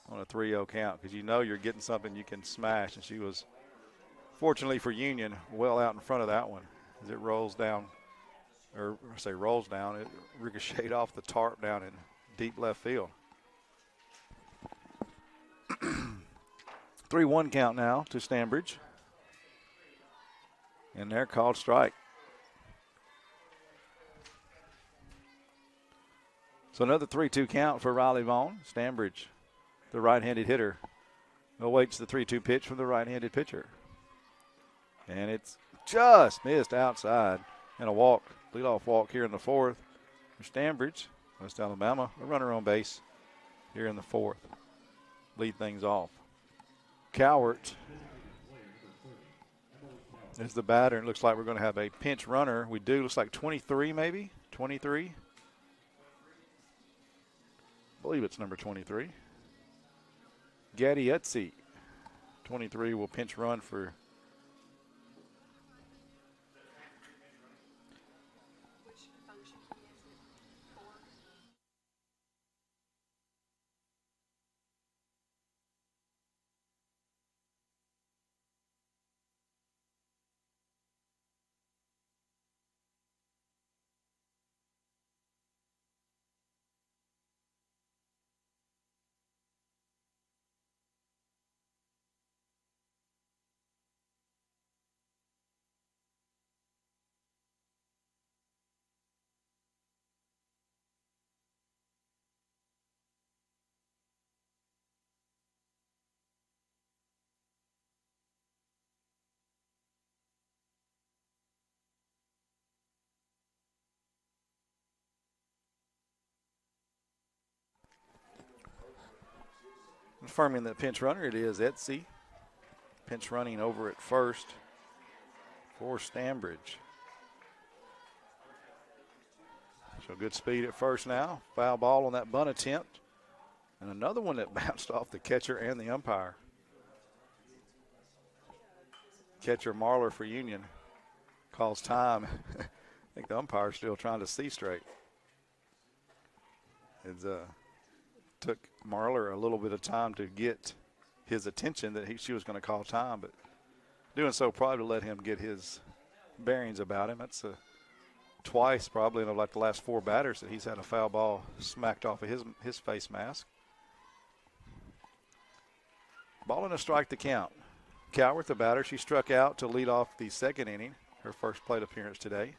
on a 3-0 count, because you know you're getting something you can smash. And she was, fortunately for Union, well out in front of that one as it rolls down, or I say rolls down, it ricocheted off the tarp down in deep left field. 3-1 count now to Stanbridge. And they're called strike. So another 3-2 count for Riley Vaughn. Stanbridge, the right-handed hitter, awaits the 3-2 pitch from the right-handed pitcher. And it's just missed outside. And a walk, leadoff walk here in the 4th for Stanbridge, West Alabama. A runner on base here in the 4th. Lead things off. Cowart is the batter, and it looks like we're going to have a pinch runner. We do. Looks like 23 maybe, 23. I believe it's number 23. Gaddy Utsi, 23, will pinch run for confirming that pinch runner. It is Etsy. Pinch running over at first for Stanbridge. So good speed at first now. Foul ball on that bunt attempt. And another one that bounced off the catcher and the umpire. Catcher Marler for Union calls time. I think the umpire's still trying to see straight. It's took Marler a little bit of time to get his attention that she was going to call time, but doing so probably to let him get his bearings about him. That's twice probably in like the last 4 batters that he's had a foul ball smacked off of his face mask. Ball and a strike to count. Cowart, the batter, she struck out to lead off the 2nd inning, her first plate appearance today.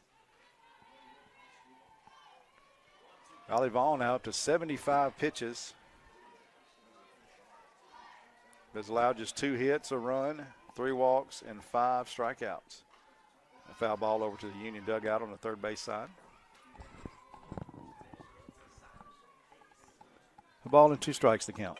Riley Vaughn now up to 75 pitches. Has allowed just 2 hits, a run, 3 walks, and 5 strikeouts. A foul ball over to the Union dugout on the third base side. A ball and 2 strikes to count.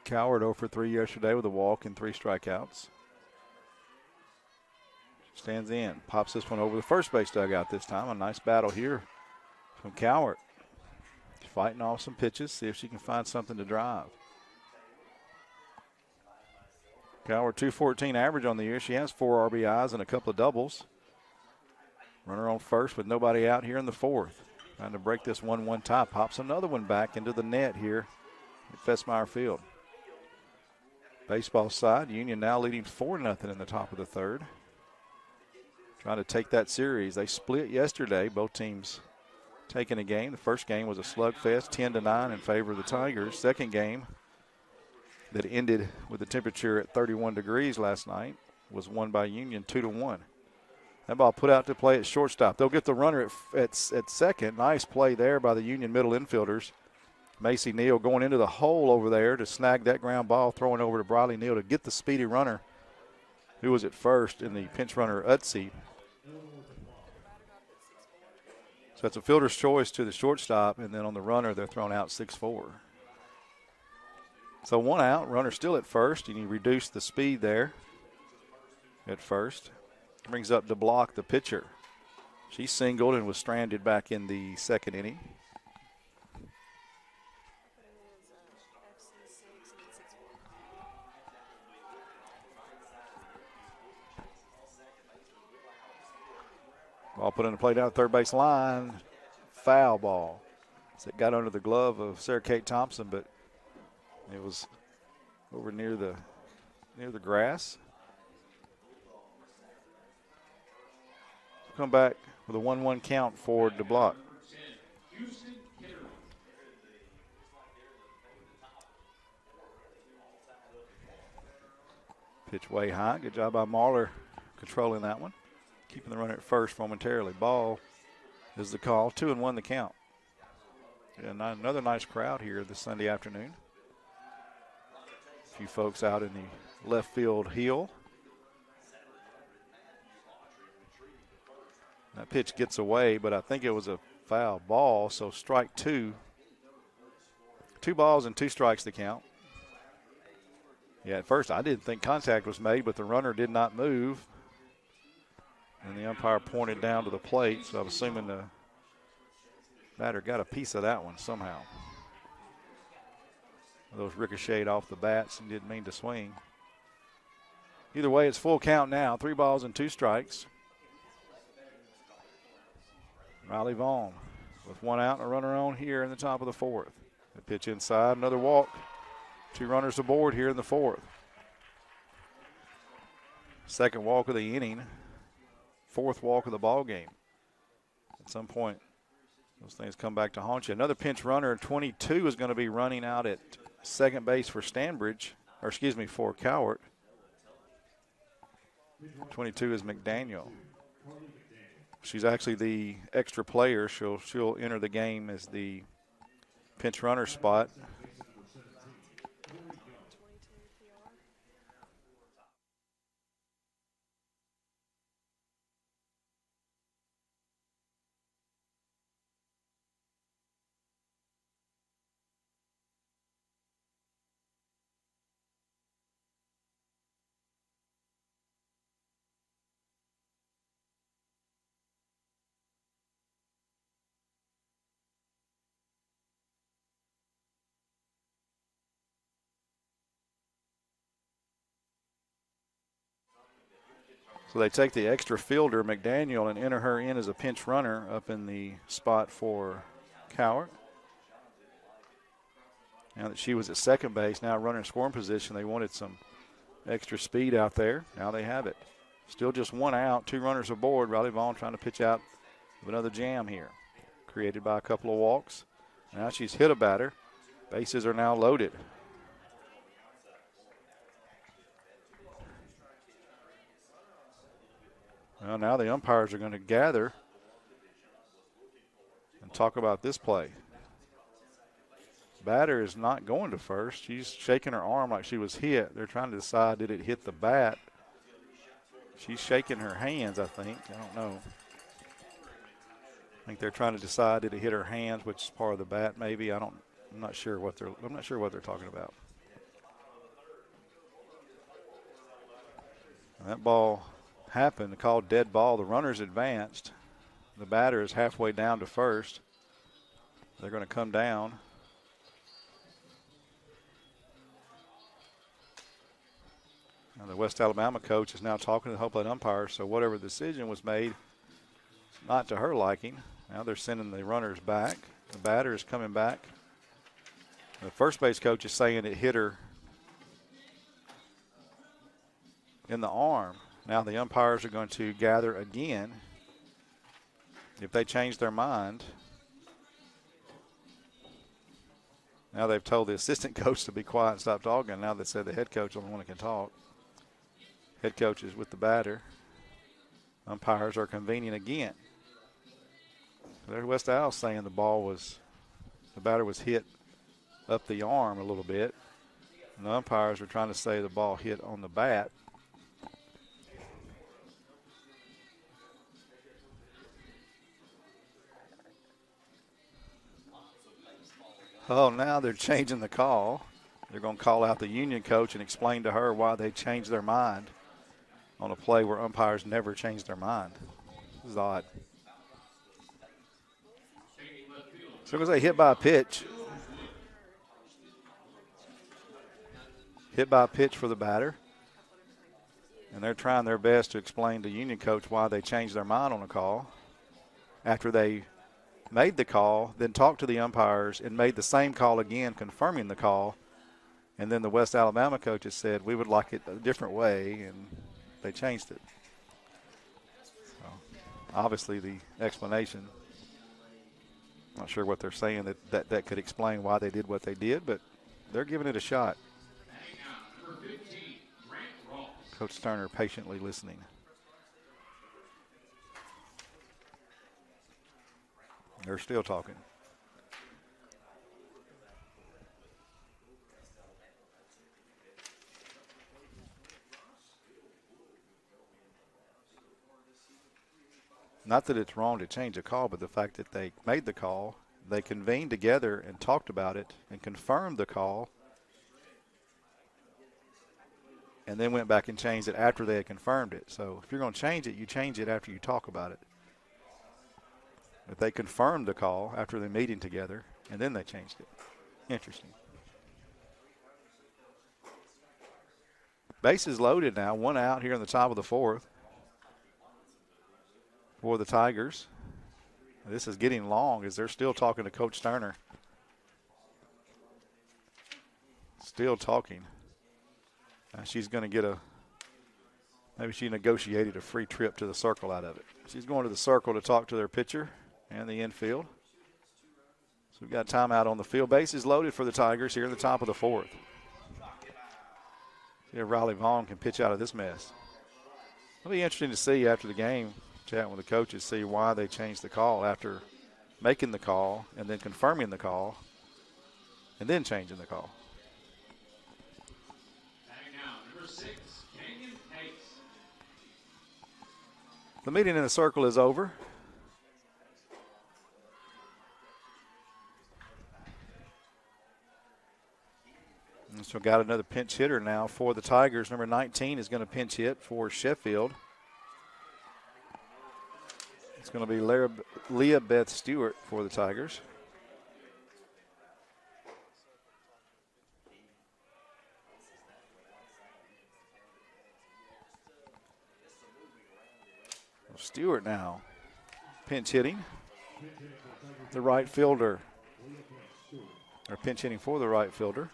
Cowart 0 for 3 yesterday with a walk and 3 strikeouts. Stands in, pops this one over the first base dugout this time. A nice battle here from Cowart. Fighting off some pitches, see if she can find something to drive. Cowart 214 average on the year. She has 4 RBIs and a couple of doubles. Runner on first with nobody out here in the 4th. Trying to break this 1-1 tie. Pops another one back into the net here at Festmeyer Field. Baseball side, Union now leading 4-0 in the top of the 3rd. Trying to take that series. They split yesterday, both teams taking a game. The first game was a slugfest, 10-9 in favor of the Tigers. Second game that ended with the temperature at 31 degrees last night was won by Union 2-1. That ball put out to play at shortstop. They'll get the runner at second. Nice play there by the Union middle infielders. Macy Neal going into the hole over there to snag that ground ball, throwing over to Briley Neal to get the speedy runner who was at first in the pinch runner Utsi. So it's a fielder's choice to the shortstop, and then on the runner they're thrown out 6-4. So 1 out, runner still at first, and you reduce the speed there at first. Brings up to block the pitcher. She singled and was stranded back in the second inning. Ball put in the play down the third base line. Foul ball. So it got under the glove of Sarah Kate Thompson, but it was over near the grass. Come back with a 1-1 count for the block. Pitch way high. Good job by Mahler controlling that one. Keeping the runner at first momentarily. Ball is the call. 2-1 the count. And another nice crowd here this Sunday afternoon. A few folks out in the left field hill. That pitch gets away, but I think it was a foul ball, so strike 2. 2 balls and 2 strikes to count. Yeah, at first I didn't think contact was made, but the runner did not move. And the umpire pointed down to the plate, so I'm assuming the batter got a piece of that one somehow. Those ricocheted off the bats and didn't mean to swing. Either way, it's full count now. 3 balls and 2 strikes. Riley Vaughn with 1 out and a runner on here in the top of the 4th. The pitch inside, another walk. 2 runners aboard here in the 4th. Second walk of the inning. 4th walk of the ball game. At some point, those things come back to haunt you. Another pinch runner, 22, is going to be running out at second base for Stanbridge, or excuse me, for Cowart. 22 is McDaniel. She's actually the extra player. She'll enter the game as the pinch runner spot. So they take the extra fielder, McDaniel, and enter her in as a pinch runner up in the spot for Cowart. Now that she was at second base, now runner in scoring position, they wanted some extra speed out there. Now they have it. Still just 1 out, 2 runners aboard. Riley Vaughn trying to pitch out of another jam here, created by a couple of walks. Now she's hit a batter. Bases are now loaded. Well, now the umpires are going to gather and talk about this play. Batter is not going to first. She's shaking her arm like she was hit. They're trying to decide, did it hit the bat? She's shaking her hands, I think. I don't know. I think they're trying to decide, did it hit her hands, which is part of the bat maybe. I'm not sure what they're talking about. And that ball happened, called dead ball. The runner's advanced. The batter is halfway down to first. They're going to come down. And the West Alabama coach is now talking to the home plate umpire, so whatever decision was made, not to her liking. Now they're sending the runners back. The batter is coming back. The first base coach is saying it hit her in the arm. Now the umpires are going to gather again. If they change their mind, now they've told the assistant coach to be quiet and stop talking. Now they said the head coach is the only one that can talk. Head coach is with the batter. Umpires are convening again. There's West Al saying the batter was hit up the arm a little bit. And the umpires were trying to say the ball hit on the bat. Oh, now they're changing the call. They're going to call out the Union coach and explain to her why they changed their mind on a play where umpires never change their mind. This is odd. So as they hit by a pitch. Hit by a pitch for the batter. And they're trying their best to explain to Union coach why they changed their mind on a call. After they made the call, then talked to the umpires and made the same call again, confirming the call. And then the West Alabama coaches said, we would like it a different way, and they changed it. So obviously the explanation, not sure what they're saying that could explain why they did what they did, but they're giving it a shot. Coach Turner patiently listening. They're still talking. Not that it's wrong to change a call, but the fact that they made the call, they convened together and talked about it and confirmed the call, and then went back and changed it after they had confirmed it. So if you're going to change it, you change it after you talk about it. But they confirmed the call after the meeting together, and then they changed it. Interesting. Bases loaded now, one out here in the top of the fourth for the Tigers. This is getting long as they're still talking to Coach Turner. Still talking. She's going to get maybe she negotiated a free trip to the circle out of it. She's going to the circle to talk to their pitcher and the infield. So we've got timeout on the field. Bases loaded for the Tigers here in the top of the fourth. See if Riley Vaughn can pitch out of this mess. It'll be interesting to see after the game, chatting with the coaches, see why they changed the call after making the call and then confirming the call and then changing the call. The meeting in the circle is over. And so got another pinch hitter now for the Tigers. Number 19 is going to pinch hit for Sheffield. It's going to be Leah Beth Stewart for the Tigers. Stewart now pinch hitting the right fielder, or pinch hitting for the right fielder.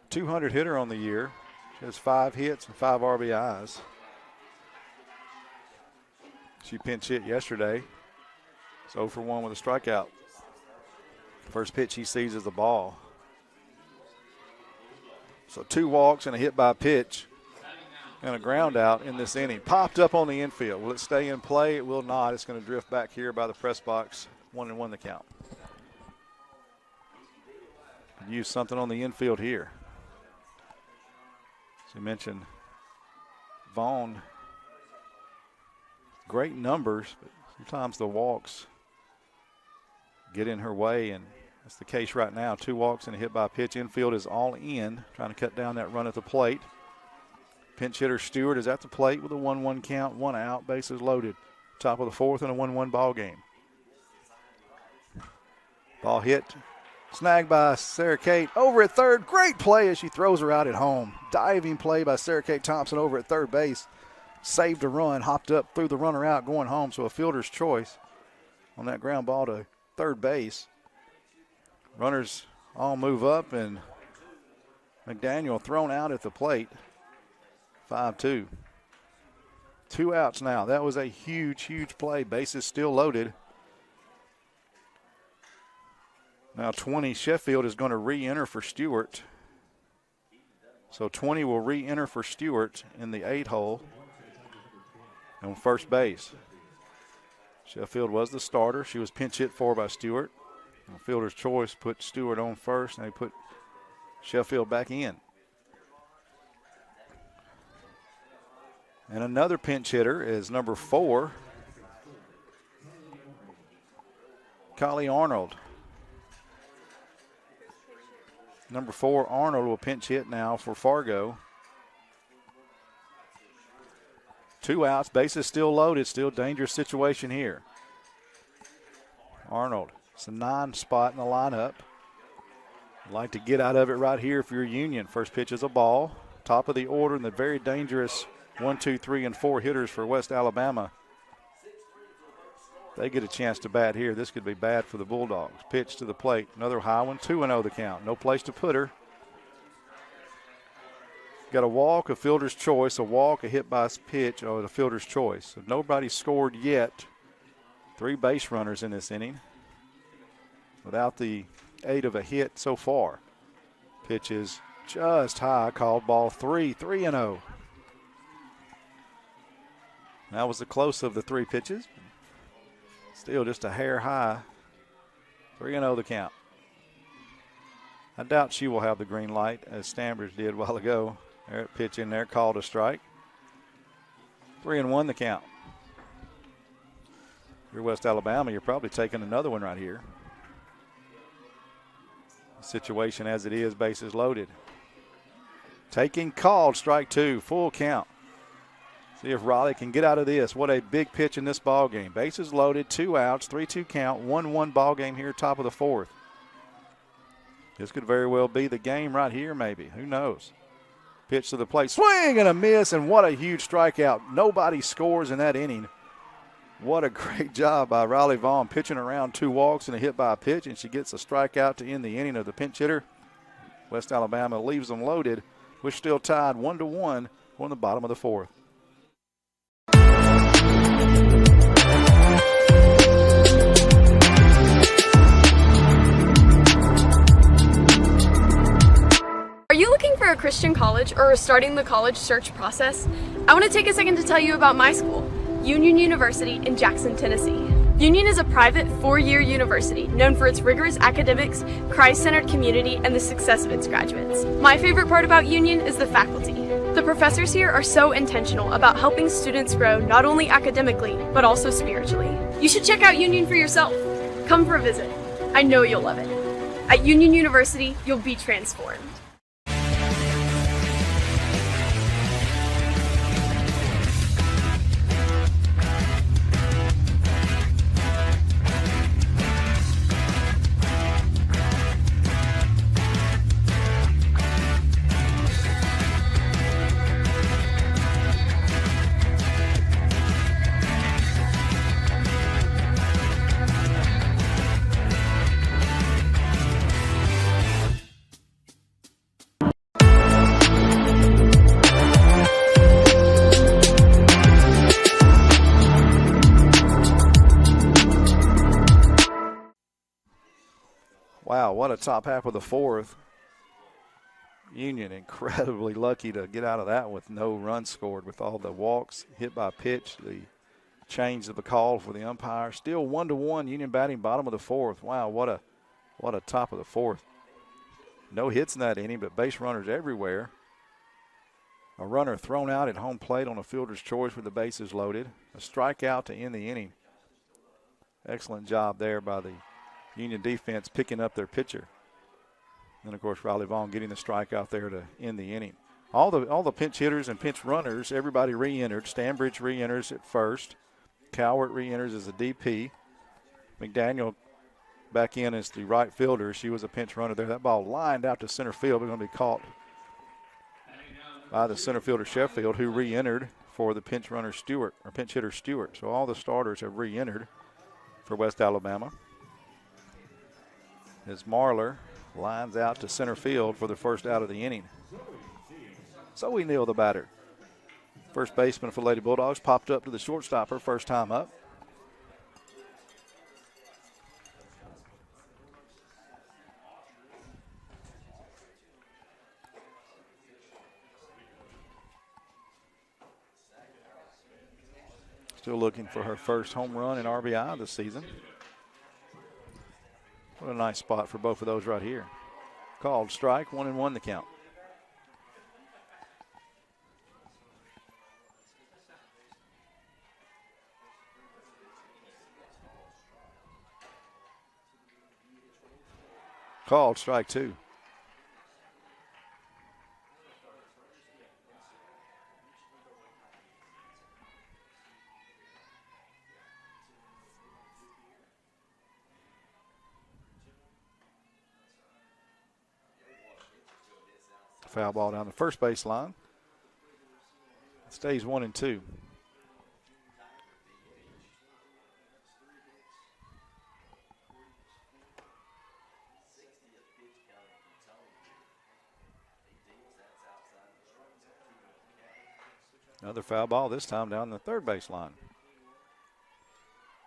.200 hitter on the year. She has 5 hits and 5 RBIs. She pinch hit yesterday. It's 0 for 1 with a strikeout. First pitch he sees is the ball. So 2 walks and a hit by pitch and a ground out in this inning. Popped up on the infield. Will it stay in play? It will not. It's going to drift back here by the press box. 1-1 the count. Use something on the infield here. As you mentioned, Vaughn, great numbers, but sometimes the walks get in her way, and that's the case right now. 2 walks and a hit by pitch. Infield is all in, trying to cut down that run at the plate. Pinch hitter Stewart is at the plate with a 1-1 count, 1 out, bases loaded. Top of the fourth and a 1-1 ball game. Ball hit, snagged by Sarah Kate over at third. Great play as she throws her out at home. Diving play by Sarah Kate Thompson over at third base. Saved a run, hopped up, threw the runner out, going home. So a fielder's choice on that ground ball to third base. Runners all move up, and McDaniel thrown out at the plate. 5-2. 2 outs now. That was a huge, huge play. Bases still loaded. Now 20, Sheffield is going to re-enter for Stewart. So 20 will re-enter for Stewart in the 8 hole on first base. Sheffield was the starter. She was pinch hit for by Stewart. Fielder's choice put Stewart on first, and they put Sheffield back in. And another pinch hitter is number 4, Kylie Arnold. Number 4, Arnold, will pinch hit now for Fargo. 2 outs, bases still loaded, still dangerous situation here. Arnold, it's a 9 spot in the lineup. Like to get out of it right here if you're Union. First pitch is a ball. Top of the order and the very dangerous 1, 2, 3, and 4 hitters for West Alabama. They get a chance to bat here. This could be bad for the Bulldogs. Pitch to the plate. Another high one. 2-0 the count. No place to put her. Got a walk, a fielder's choice, a walk, a hit by pitch, or the fielder's choice. So nobody scored yet. 3 base runners in this inning without the aid of a hit so far. Pitch is just high, called ball 3, 3-0. That was the close of the 3 pitches. Still just a hair high. 3-0 the count. I doubt she will have the green light as Stambridge did a while ago. There, pitch in there, called a strike. 3-1 the count. If you're West Alabama, you're probably taking another one right here. Situation as it is, bases loaded. Taking called, strike 2, full count. See if Raleigh can get out of this. What a big pitch in this ball game. Bases loaded, 2 outs, 3-2 count, 1-1 ball game here, top of the 4th. This could very well be the game right here, maybe. Who knows? Pitch to the plate, swing and a miss, and what a huge strikeout. Nobody scores in that inning. What a great job by Riley Vaughn, pitching around 2 walks and a hit by a pitch, and she gets a strikeout to end the inning of the pinch hitter. West Alabama leaves them loaded. We're still tied 1-1 on the bottom of the 4th. Are you looking for a Christian college or are starting the college search process? I want to take a second to tell you about my school, Union University in Jackson, Tennessee. Union is a private 4-year university known for its rigorous academics, Christ-centered community, and the success of its graduates. My favorite part about Union is the faculty. The professors here are so intentional about helping students grow not only academically, but also spiritually. You should check out Union for yourself. Come for a visit. I know you'll love it. At Union University, you'll be transformed. Wow, what a top half of the 4th. Union incredibly lucky to get out of that with no runs scored with all the walks, hit by pitch, the change of the call for the umpire. Still 1-1, Union batting bottom of the 4th. Wow, what a top of the 4th. No hits in that inning, but base runners everywhere. A runner thrown out at home plate on a fielder's choice with the bases loaded. A strikeout to end the inning. Excellent job there by the Union defense picking up their pitcher. And, of course, Riley Vaughn getting the strikeout there to end the inning. All the pinch hitters and pinch runners, everybody re-entered. Stambridge re-enters at first. Cowart re-enters as a DP. McDaniel back in as the right fielder. She was a pinch runner there. That ball lined out to center field. But going to be caught by the center fielder Sheffield, who re-entered for the pinch runner Stewart, or pinch hitter Stewart. So all the starters have re-entered for West Alabama. As Marler lines out to center field for the first out of the inning. Zoe Neal, the batter. First baseman for Lady Bulldogs, popped up to the shortstop her first time up. Still looking for her first home run and RBI this season. What a nice spot for both of those right here. Called strike, 1-1 the count. Called strike 2. Foul ball down the first base line. It stays 1-2. Another foul ball, this time down the third base line.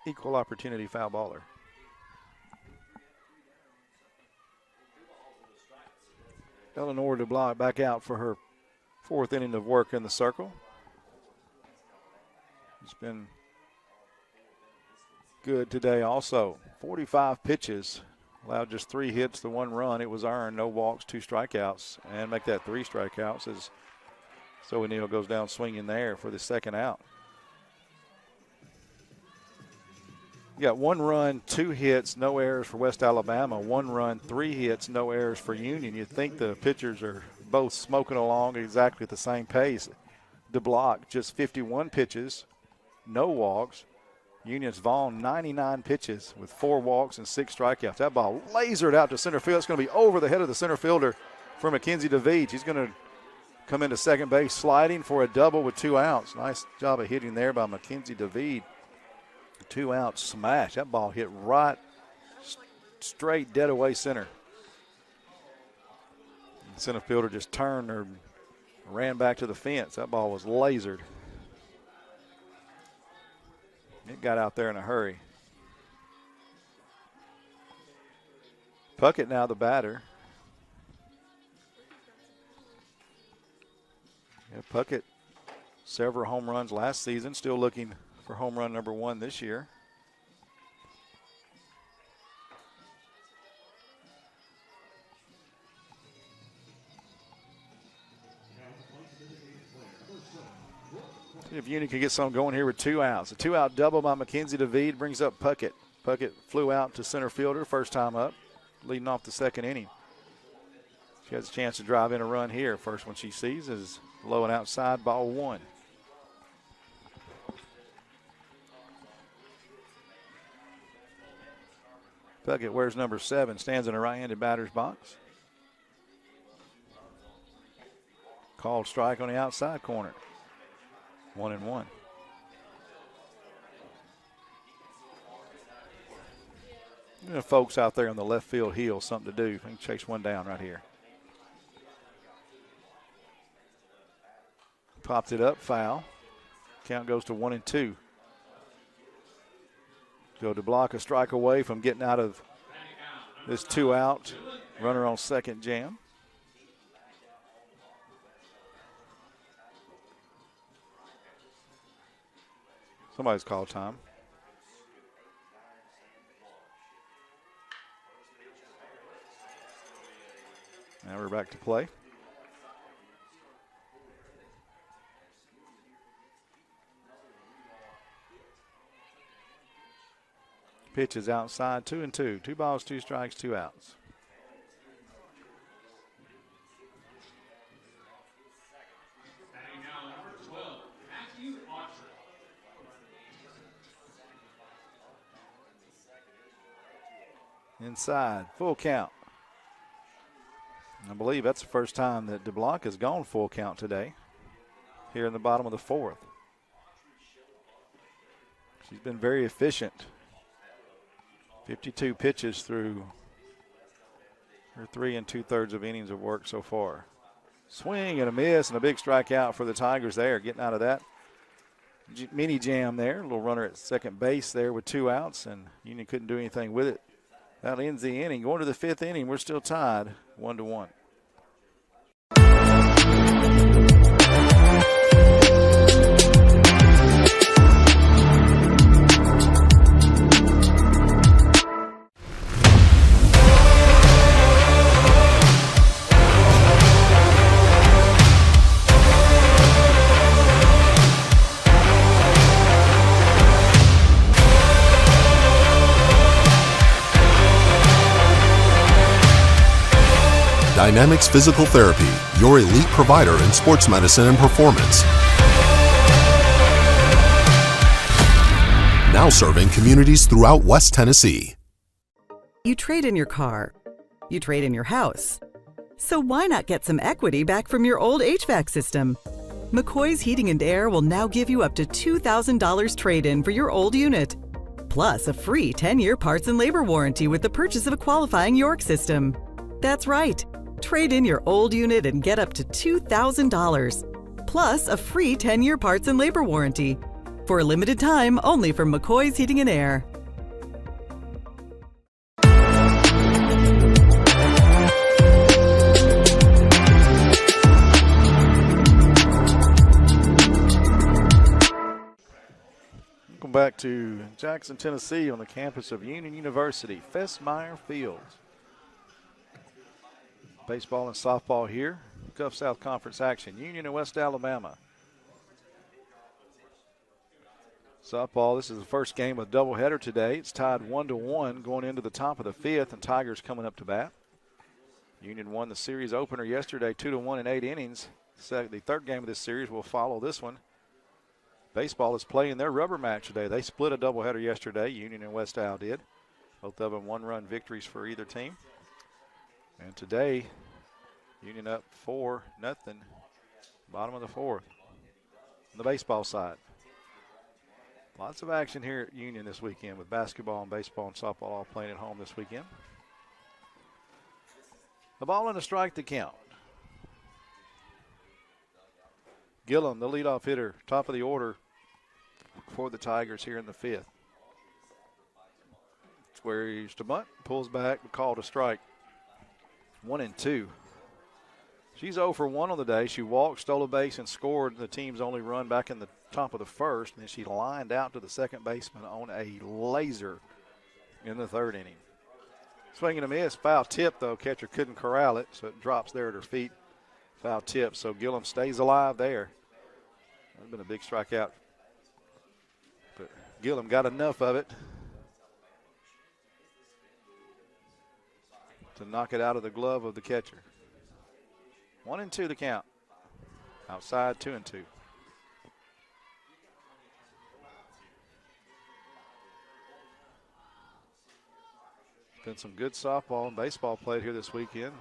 Equal opportunity foul baller. Eleanor DeBlanc back out for her 4th inning of work in the circle. It's been good today also. 45 pitches, allowed just 3 hits, the 1 run. It was earned, no walks, 2 strikeouts, and make that 3 strikeouts as Zoe Neal goes down swinging there for the second out. You got 1 run, 2 hits, no errors for West Alabama. 1 run, 3 hits, no errors for Union. You'd think the pitchers are both smoking along exactly at the same pace. DeBlanc, just 51 pitches, no walks. Union's Vaughn, 99 pitches with 4 walks and 6 strikeouts. That ball lasered out to center field. It's going to be over the head of the center fielder for Mackenzie DeVete. He's going to come into second base sliding for a double with 2 outs. Nice job of hitting there by Mackenzie DeVete. 2 out smash. That ball hit right straight dead away center. The center fielder just turned or ran back to the fence. That ball was lasered. It got out there in a hurry. Puckett now the batter. Yeah, Puckett, several home runs last season, still looking for home run number 1 this year. See if Union can get something going here with 2 outs. A 2-out double by Mackenzie DeVete brings up Puckett. Puckett flew out to center fielder first time up, leading off the second inning. She has a chance to drive in a run here. First one she sees is low and outside, ball 1. Puckett wears number 7, stands in a right-handed batter's box. Called strike on the outside corner. 1-1. You know, folks out there on the left field hill, something to do. We can chase one down right here. Popped it up, foul. Count goes to 1-2. So to block a strike away from getting out of this 2-out. Runner on second jam. Somebody's called time. Now we're back to play. Pitch is outside, 2-2. 2 balls, 2 strikes, 2 outs. Inside, full count. I believe that's the first time that DeBlanc has gone full count today, here in the bottom of the 4th. She's been very efficient. 52 pitches through her 3 2/3 of innings of work so far. Swing and a miss and a big strikeout for the Tigers there, getting out of that mini jam there. A little runner at second base there with 2 outs, and Union couldn't do anything with it. That ends the inning. Going to the 5th inning, we're still tied 1-1. Dynamics Physical Therapy, your elite provider in sports medicine and performance. Now serving communities throughout West Tennessee. You trade in your car. You trade in your house. So why not get some equity back from your old HVAC system? McCoy's Heating and Air will now give you up to $2,000 trade-in for your old unit. Plus a free 10-year parts and labor warranty with the purchase of a qualifying York system. That's right. Trade in your old unit and get up to $2,000. Plus a free 10-year parts and labor warranty. For a limited time, only from McCoy's Heating and Air. Welcome back to Jackson, Tennessee on the campus of Union University, Fessmeyer Field. Baseball and softball here. Gulf South Conference action. Union and West Alabama. Softball, this is the first game of doubleheader today. It's tied 1-1 going into the top of the fifth, and Tigers coming up to bat. Union won the series opener yesterday 2-1 in 8 innings. The third game of this series will follow this one. Baseball is playing their rubber match today. They split a doubleheader yesterday. Union and West Al did. Both of them one-run victories for either team. And today, Union up 4-0, bottom of the fourth on the baseball side. Lots of action here at Union this weekend with basketball and baseball and softball all playing at home this weekend. The ball and a strike to count. Gillum, the leadoff hitter, top of the order for the Tigers here in the fifth. Squares to bunt, pulls back, called a strike. 1-2. She's 0 for 1 on the day. She walked, stole a base, and scored the team's only run back in the top of the first. And then she lined out to the second baseman on a laser in the third inning. Swing and a miss. Foul tip, though. Catcher couldn't corral it, so it drops there at her feet. Foul tip. So Gillum stays alive there. That would have been a big strikeout. But Gillum got enough of it to knock it out of the glove of the catcher. 1-2 the count. Outside 2-2. Been some good softball and baseball played here this weekend.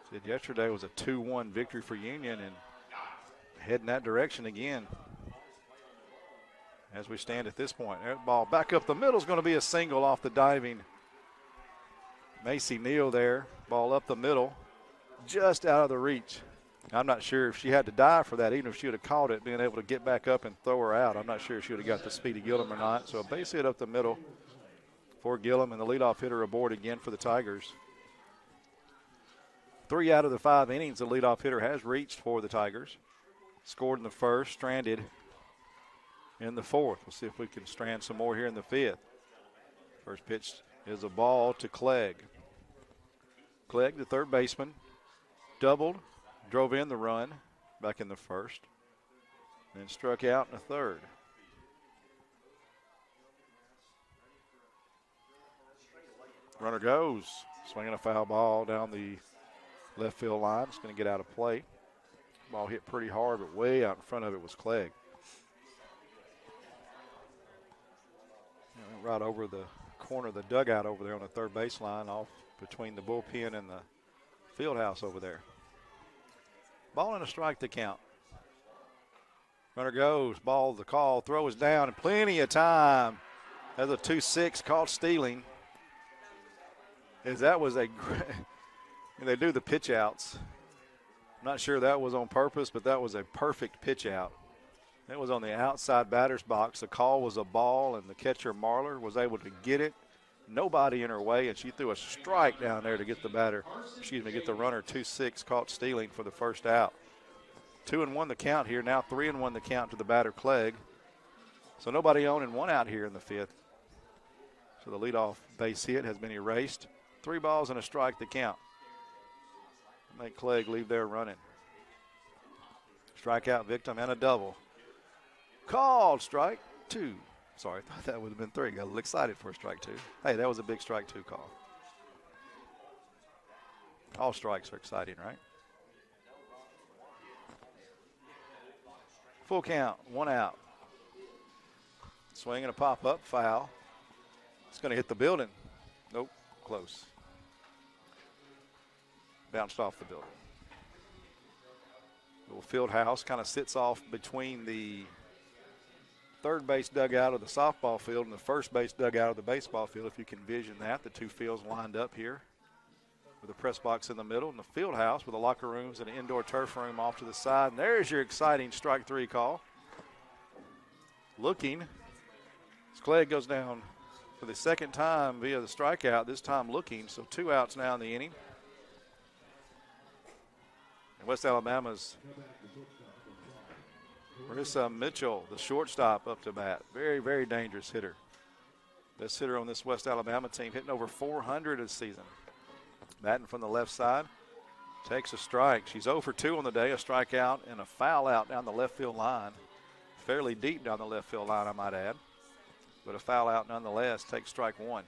Said yesterday was a 2-1 victory for Union and heading that direction again as we stand at this point. That ball back up the middle is going to be a single off the diving Macy Neal there. Ball up the middle, just out of the reach. I'm not sure if she had to dive for that, even if she would have caught it, being able to get back up and throw her out. I'm not sure if she would have got the speed of Gillum or not. So a base hit up the middle for Gillum, and the leadoff hitter aboard again for the Tigers. 3 out of the 5 innings, the leadoff hitter has reached for the Tigers. Scored in the first, stranded in the fourth. We'll see if we can strand some more here in the fifth. First pitch is a ball to Clegg. Clegg, the third baseman, doubled, drove in the run back in the first, then struck out in the third. Runner goes, swinging a foul ball down the left field line. It's going to get out of play. Ball hit pretty hard, but way out in front of it was Clegg. Right over the corner of the dugout over there on the third baseline, off between the bullpen and the field house over there. Ball and a strike to count. Runner goes, ball the call, throw is down, and plenty of time. That's a 2-6 caught stealing. As that was a great, they do the pitch outs. I'm not sure that was on purpose, but that was a perfect pitch out. It was on the outside batter's box. The call was a ball, and the catcher, Marler, was able to get it. Nobody in her way, and she threw a strike down there to get the get the runner 2-6 caught stealing for the first out. 2-1 the count here. Now 3-1 the count to the batter, Clegg. So nobody on and 1 out here in the fifth. So the leadoff base hit has been erased. 3 balls and a strike to count. Make Clegg leave there running. Strikeout victim and a double. Called strike 2. Sorry, I thought that would have been 3. Got a little excited for a strike 2. Hey, that was a big strike 2 call. All strikes are exciting, right? Full count, 1 out. Swing and a pop-up, foul. It's going to hit the building. Nope, close. Bounced off the building. Little field house kind of sits off between the third base dugout of the softball field and the first base dugout of the baseball field, if you can envision that. The two fields lined up here with a press box in the middle and the field house with the locker rooms and an indoor turf room off to the side. And there's your exciting strike 3 call. Looking. As Clegg goes down for the second time via the strikeout, this time looking. So 2 outs now in the inning. And West Alabama's Marissa Mitchell, the shortstop, up to bat. Very, very dangerous hitter. Best hitter on this West Alabama team, hitting over 400 this season. Batting from the left side, takes a strike. She's 0 for 2 on the day, a strikeout and a foul out down the left field line. Fairly deep down the left field line, I might add. But a foul out nonetheless, takes strike 1.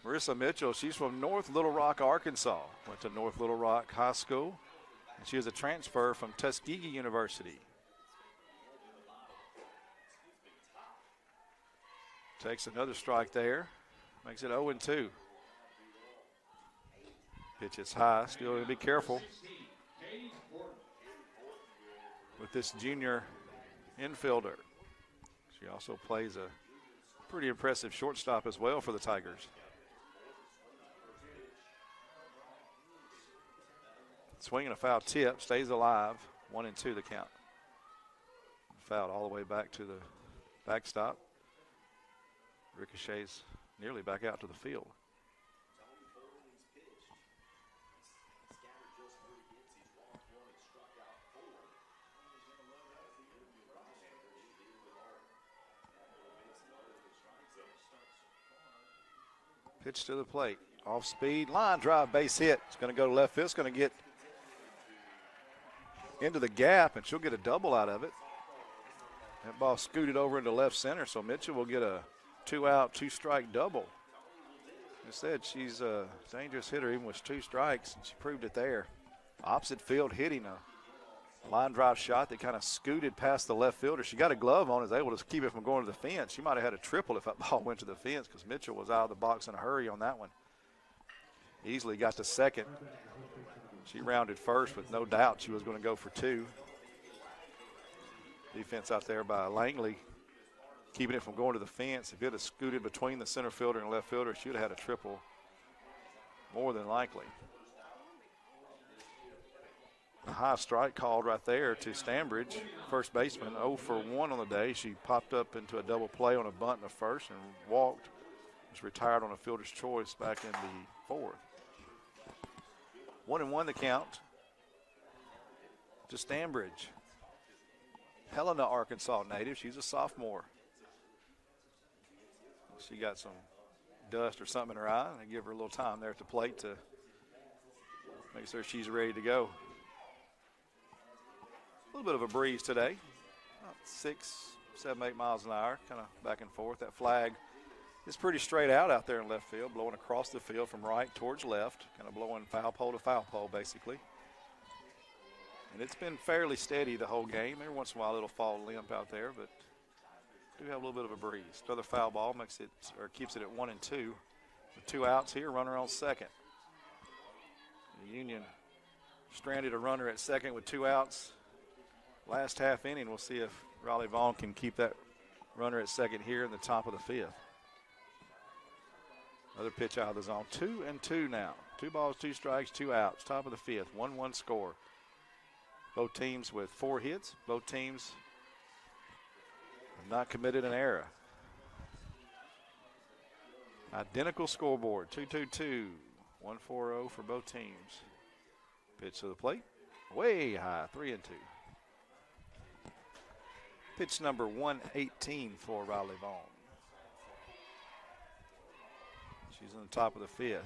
Marissa Mitchell, she's from North Little Rock, Arkansas. Went to North Little Rock High School. And she is a transfer from Tuskegee University. Takes another strike there. Makes it 0-2. Pitch is high. Still going to be careful with this junior infielder. She also plays a pretty impressive shortstop as well for the Tigers. Swinging a foul tip, stays alive. 1-2 the count. Fouled all the way back to the backstop. Ricochets nearly back out to the field. Pitch to the plate. Off speed, line drive, base hit. It's going to go to left field. It's going to get into the gap, and she'll get a double out of it. That ball scooted over into left center, so Mitchell will get a 2-out, 2-strike double. As I said, she's a dangerous hitter even with 2 strikes, and she proved it there. Opposite field hitting a line drive shot that kind of scooted past the left fielder. She got a glove on, is able to keep it from going to the fence. She might have had a triple if that ball went to the fence because Mitchell was out of the box in a hurry on that one. Easily got to second. She rounded first with no doubt she was going to go for 2. Defense out there by Langley, keeping it from going to the fence. If it had scooted between the center fielder and left fielder, she would have had a triple, more than likely. A high strike called right there to Stambridge, first baseman, 0 for 1 on the day. She popped up into a double play on a bunt in the first and walked. Was retired on a fielder's choice back in the 4th. 1-1 the count to Stambridge. Helena, Arkansas native. She's a sophomore. She got some dust or something in her eye. They give her a little time there at the plate to make sure she's ready to go. A little bit of a breeze today. About 6, 7, 8 miles an hour, kind of back and forth. That flag is pretty straight out there in left field, blowing across the field from right towards left, kind of blowing foul pole to foul pole, basically. And it's been fairly steady the whole game. Every once in a while it'll fall limp out there, but do have a little bit of a breeze. Another foul ball makes it, or keeps it at 1-2. With 2 outs here, runner on second. The Union stranded a runner at second with 2 outs. Last half inning, we'll see if Raleigh Vaughn can keep that runner at second here in the top of the 5th. Another pitch out of the zone. 2-2 now. 2 balls, 2 strikes, 2 outs. Top of the 5th. 1-1 score. Both teams with 4 hits. Both teams have not committed an error. Identical scoreboard. 2-2-2. 1-4-0 for both teams. Pitch to the plate. Way high. 3-2. Pitch number 118 for Riley Vaughn. She's on the top of the 5th.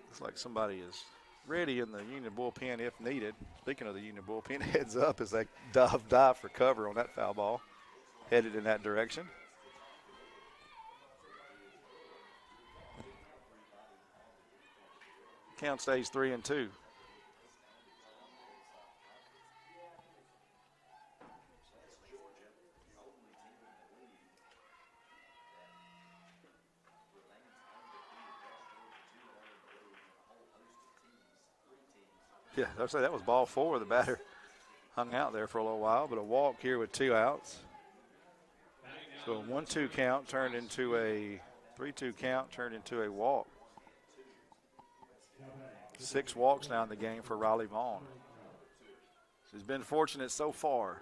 Looks like somebody is ready in the Union bullpen if needed. Speaking of the Union bullpen, heads up as they dive for cover on that foul ball, headed in that direction. Count stays 3-2. Yeah, that was ball 4. The batter hung out there for a little while, but a walk here with 2 outs. So a 1-2 count turned into a 3-2 count, turned into a walk. 6 walks now in the game for Riley Vaughn. So he's been fortunate so far.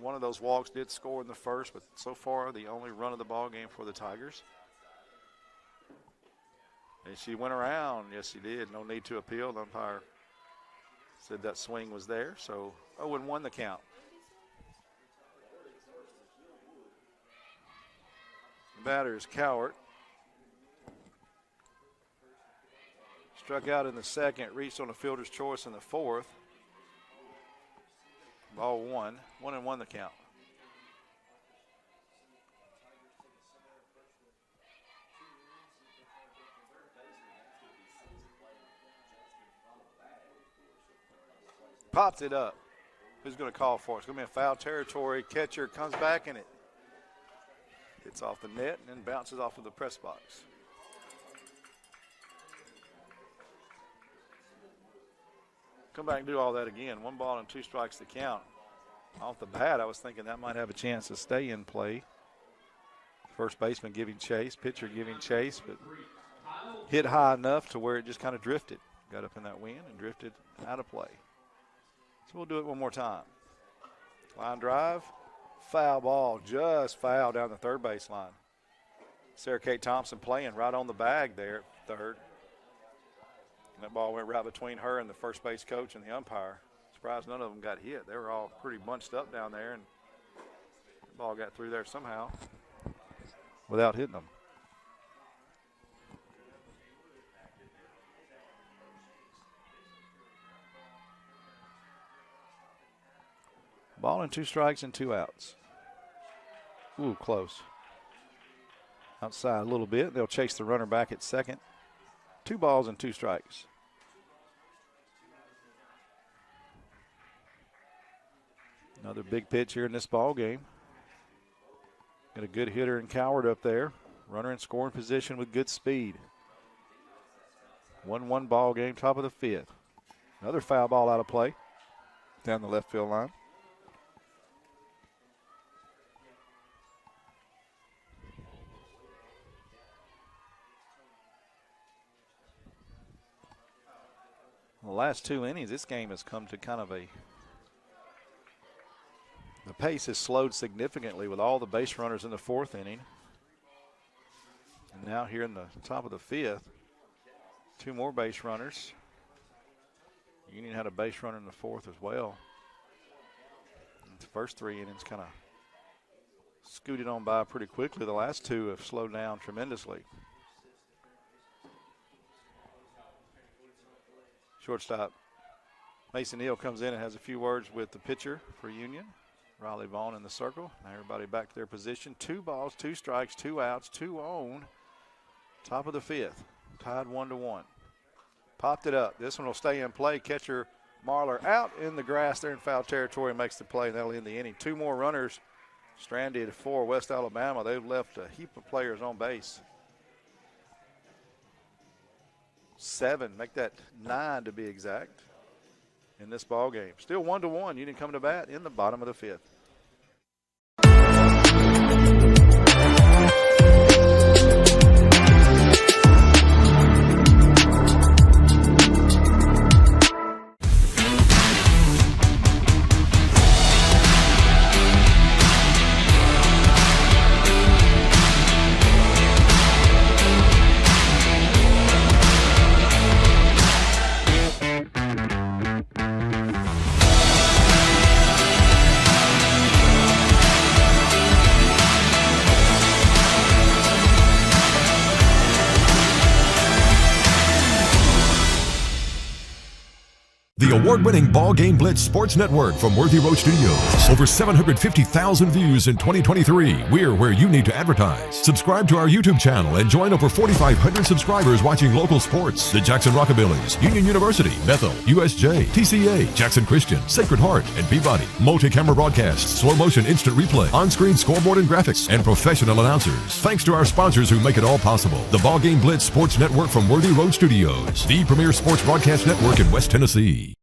One of those walks did score in the first, but so far the only run of the ball game for the Tigers. And she went around. Yes, she did. No need to appeal. The umpire said that swing was there, so 0-1 the count. The batter is Cowart. Struck out in the second, reached on a fielder's choice in the fourth. Ball 1, 1-1 the count. Pops it up. Who's going to call for it? It's going to be a foul territory. Catcher comes back and it hits off the net and then bounces off of the press box. Come back and do all that again. 1 ball and 2 strikes to count. Off the bat, I was thinking that might have a chance to stay in play. First baseman giving chase, pitcher giving chase, but hit high enough to where it just kind of drifted. Got up in that wind and drifted out of play. So we'll do it one more time. Line drive, foul ball, just foul down the third base line. Sarah Kate Thompson playing right on the bag there at third. And that ball went right between her and the first base coach and the umpire. Surprised none of them got hit. They were all pretty bunched up down there, and the ball got through there somehow without hitting them. Ball and 2 strikes and 2 outs. Ooh, close. Outside a little bit. They'll chase the runner back at second. 2 balls and 2 strikes. Another big pitch here in this ball game. Got a good hitter in Cowart up there. Runner in scoring position with good speed. 1-1 ball game, top of the 5th. Another foul ball out of play down the left field line. The last 2 innings, this game has come to kind of the pace has slowed significantly with all the base runners in the 4th inning. And now here in the top of the 5th, 2 more base runners. Union had a base runner in the 4th as well. And the first 3 innings kind of scooted on by pretty quickly. The last 2 have slowed down tremendously. Shortstop Mason Neal comes in and has a few words with the pitcher for Union. Riley Vaughn in the circle. Now everybody back to their position. 2 balls, 2 strikes, 2 outs, 2 on. Top of the 5th. Tied 1-1. Popped it up. This one will stay in play. Catcher Marler out in the grass there in foul territory, makes the play, and that'll end the inning. 2 more runners stranded for West Alabama. They've left a heap of players on base. 7, make that 9 to be exact, in this ball game. Still 1-1. Union coming to bat in the bottom of the 5th. award-winning BallGame Blitz Sports Network from Worthy Road Studios. Over 750,000 views in 2023. We're where you need to advertise. Subscribe to our YouTube channel and join over 4,500 subscribers watching local sports. The Jackson Rockabillys, Union University, Bethel, USJ, TCA, Jackson Christian, Sacred Heart, and Peabody. Multi-camera broadcasts, slow motion instant replay, on-screen scoreboard and graphics, and professional announcers. Thanks to our sponsors who make it all possible. The BallGame Blitz Sports Network from Worthy Road Studios, the premier sports broadcast network in West Tennessee.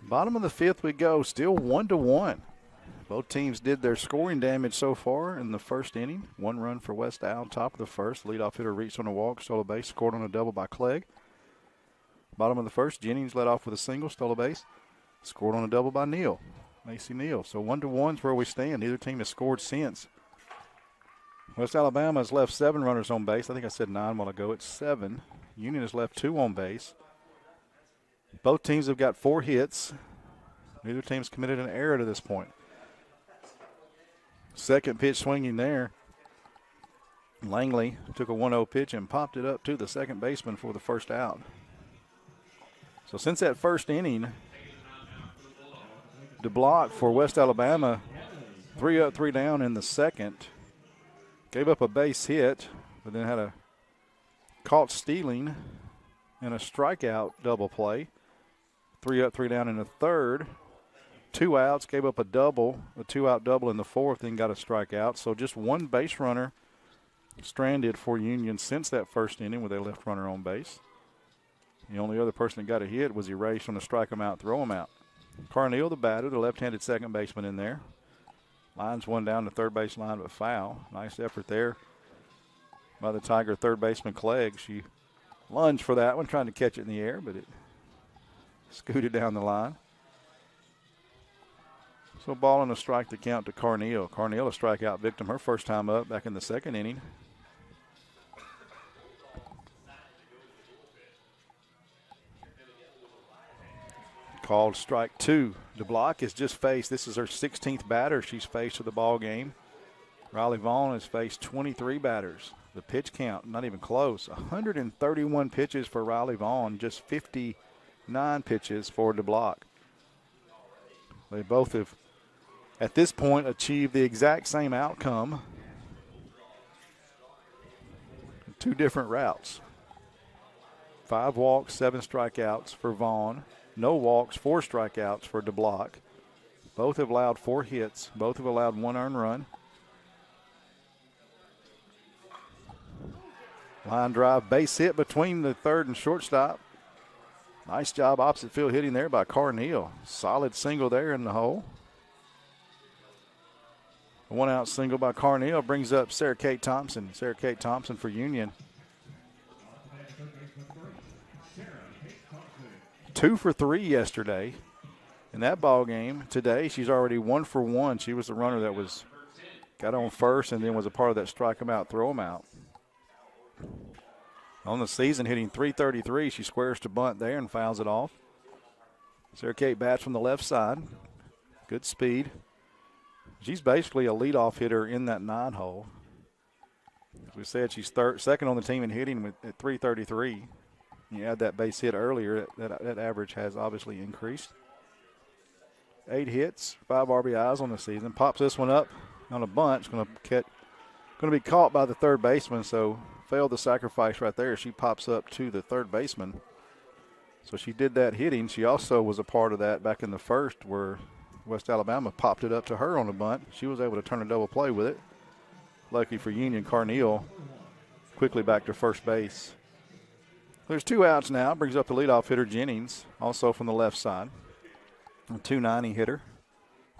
Bottom of the fifth we go, still 1-1. Both teams did their scoring damage so far in the first inning. 1 run for West Al, top of the first. Leadoff hitter reached on a walk, stole a base, scored on a double by Clegg. Bottom of the first, Jennings led off with a single, stole a base, scored on a double by Neal, Macy Neal. So 1-1 is where we stand. Neither team has scored since. West Alabama has left 7 runners on base. I think I said 9 a while ago. It's 7. Union has left 2 on base. Both teams have got 4 hits. Neither team's committed an error to this point. Second pitch swinging there. Langley took a 1-0 pitch and popped it up to the second baseman for the first out. So since that first inning, DeBlock for West Alabama, 3 up, 3 down in the second. Gave up a base hit, but then had a caught stealing and a strikeout double play. 3 up, 3 down in the third. 2 outs, gave up a double, a 2-out double in the fourth, then got a strikeout. So just 1 base runner stranded for Union since that first inning with a left runner on base. The only other person that got a hit was erased on a strike him out, throw him out. Carneal, the batter, the left-handed second baseman in there. Lines 1 down the third base line, but foul. Nice effort there by the Tiger third baseman Clegg. She lunged for that one, trying to catch it in the air, but it scooted down the line. So ball and a strike to count to Carneal. Carneal, a strikeout victim, her first time up back in the second inning. Called strike 2. DeBlock has just faced, this is her 16th batter she's faced for the ball game. Riley Vaughn has faced 23 batters. The pitch count, not even close. 131 pitches for Riley Vaughn, just 59 pitches for DeBlock. They both have, at this point, achieved the exact same outcome. 2 different routes. 5 walks, 7 strikeouts for Vaughn. No walks, 4 strikeouts for DeBlock. Both have allowed 4 hits. Both have allowed 1 earned run. Line drive, base hit between the third and shortstop. Nice job opposite field hitting there by Carneal. Solid single there in the hole. A 1-out single by Carneal brings up Sarah Kate Thompson. Sarah Kate Thompson for Union. 2 for 3 yesterday in that ball game. Today she's already 1 for 1. She was the runner that got on first and then was a part of that strike him out, throw him out. On the season, hitting .333, she squares to bunt there and fouls it off. Sarah Kate bats from the left side. Good speed. She's basically a leadoff hitter in that 9-hole. As we said, she's second on the team in hitting at .333. You add that base hit earlier, that average has obviously increased. 8 hits, 5 RBIs on the season. Pops this one up on a bunt. It's going to be caught by the third baseman, so failed the sacrifice right there. She pops up to the third baseman. So she did that hitting. She also was a part of that back in the first where West Alabama popped it up to her on a bunt. She was able to turn a double play with it. Lucky for Union, Carneal quickly back to first base. There's 2 outs now. Brings up the leadoff hitter, Jennings, also from the left side. A 290 hitter.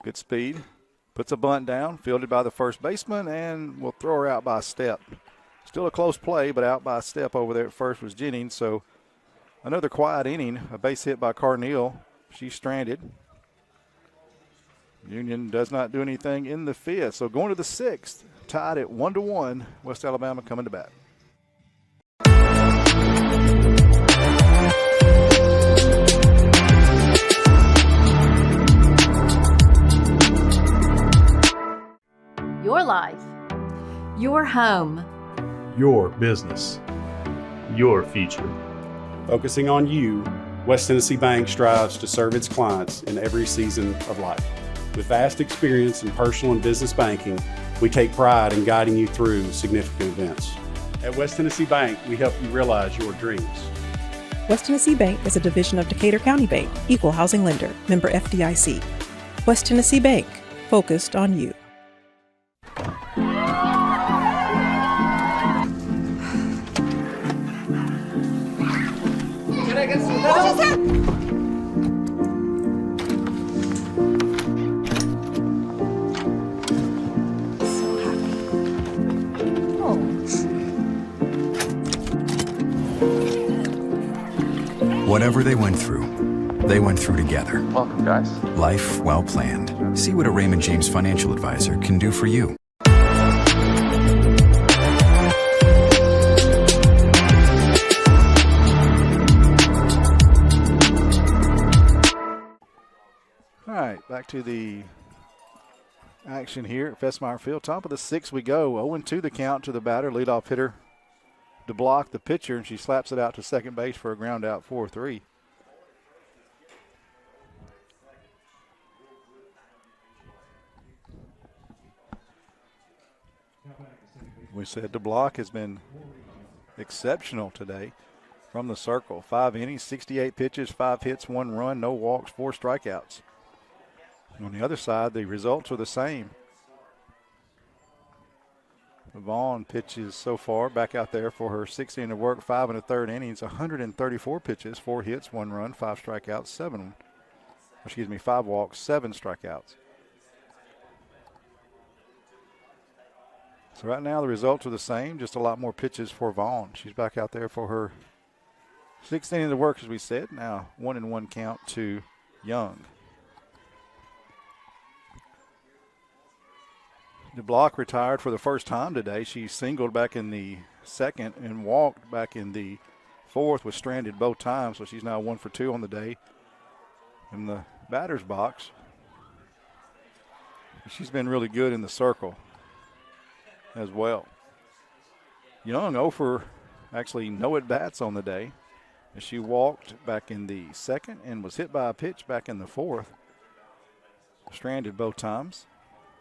Good speed. Puts a bunt down, fielded by the first baseman, and will throw her out by a step. Still a close play, but out by a step over there at first was Jennings. So another quiet inning, a base hit by Carneal. She's stranded. Union does not do anything in the 5th. So going to the 6th, tied at 1-1, West Alabama coming to bat. home. Your business. Your future. Focusing on you, West Tennessee Bank strives to serve its clients in every season of life. With vast experience in personal and business banking, we take pride in guiding you through significant events. At West Tennessee Bank, we help you realize your dreams. West Tennessee Bank is a division of Decatur County Bank, equal housing lender, member FDIC. West Tennessee Bank, focused on you. Can I get some help? Whatever they went through together. Welcome, guys. Life well planned. See what a Raymond James financial advisor can do for you. All right, back to the action here at Festmeyer Field. Top of the sixth we go. 0-2 the count to the batter. Leadoff hitter to block the pitcher, and she slaps it out to second base for a ground out 4-3. We said the block has been exceptional today from the circle. 5 innings, 68 pitches, 5 hits, 1 run, no walks, 4 strikeouts. On the other side, the results are the same. Vaughn pitches so far back out there for her 6th inning of work, 5 1/3 innings, 134 pitches, 4 hits, 1 run, 5 strikeouts, 5 walks, 7 strikeouts. So right now the results are the same, just a lot more pitches for Vaughn. She's back out there for her 6th inning of work, as we said. Now 1-1 count to Young. DeBlock retired for the first time today. She singled back in the 2nd and walked back in the 4th, was stranded both times, so she's now 1 for 2 on the day in the batter's box. She's been really good in the circle as well. Young 0 for actually no at-bats on the day, as she walked back in the 2nd and was hit by a pitch back in the 4th. Stranded both times.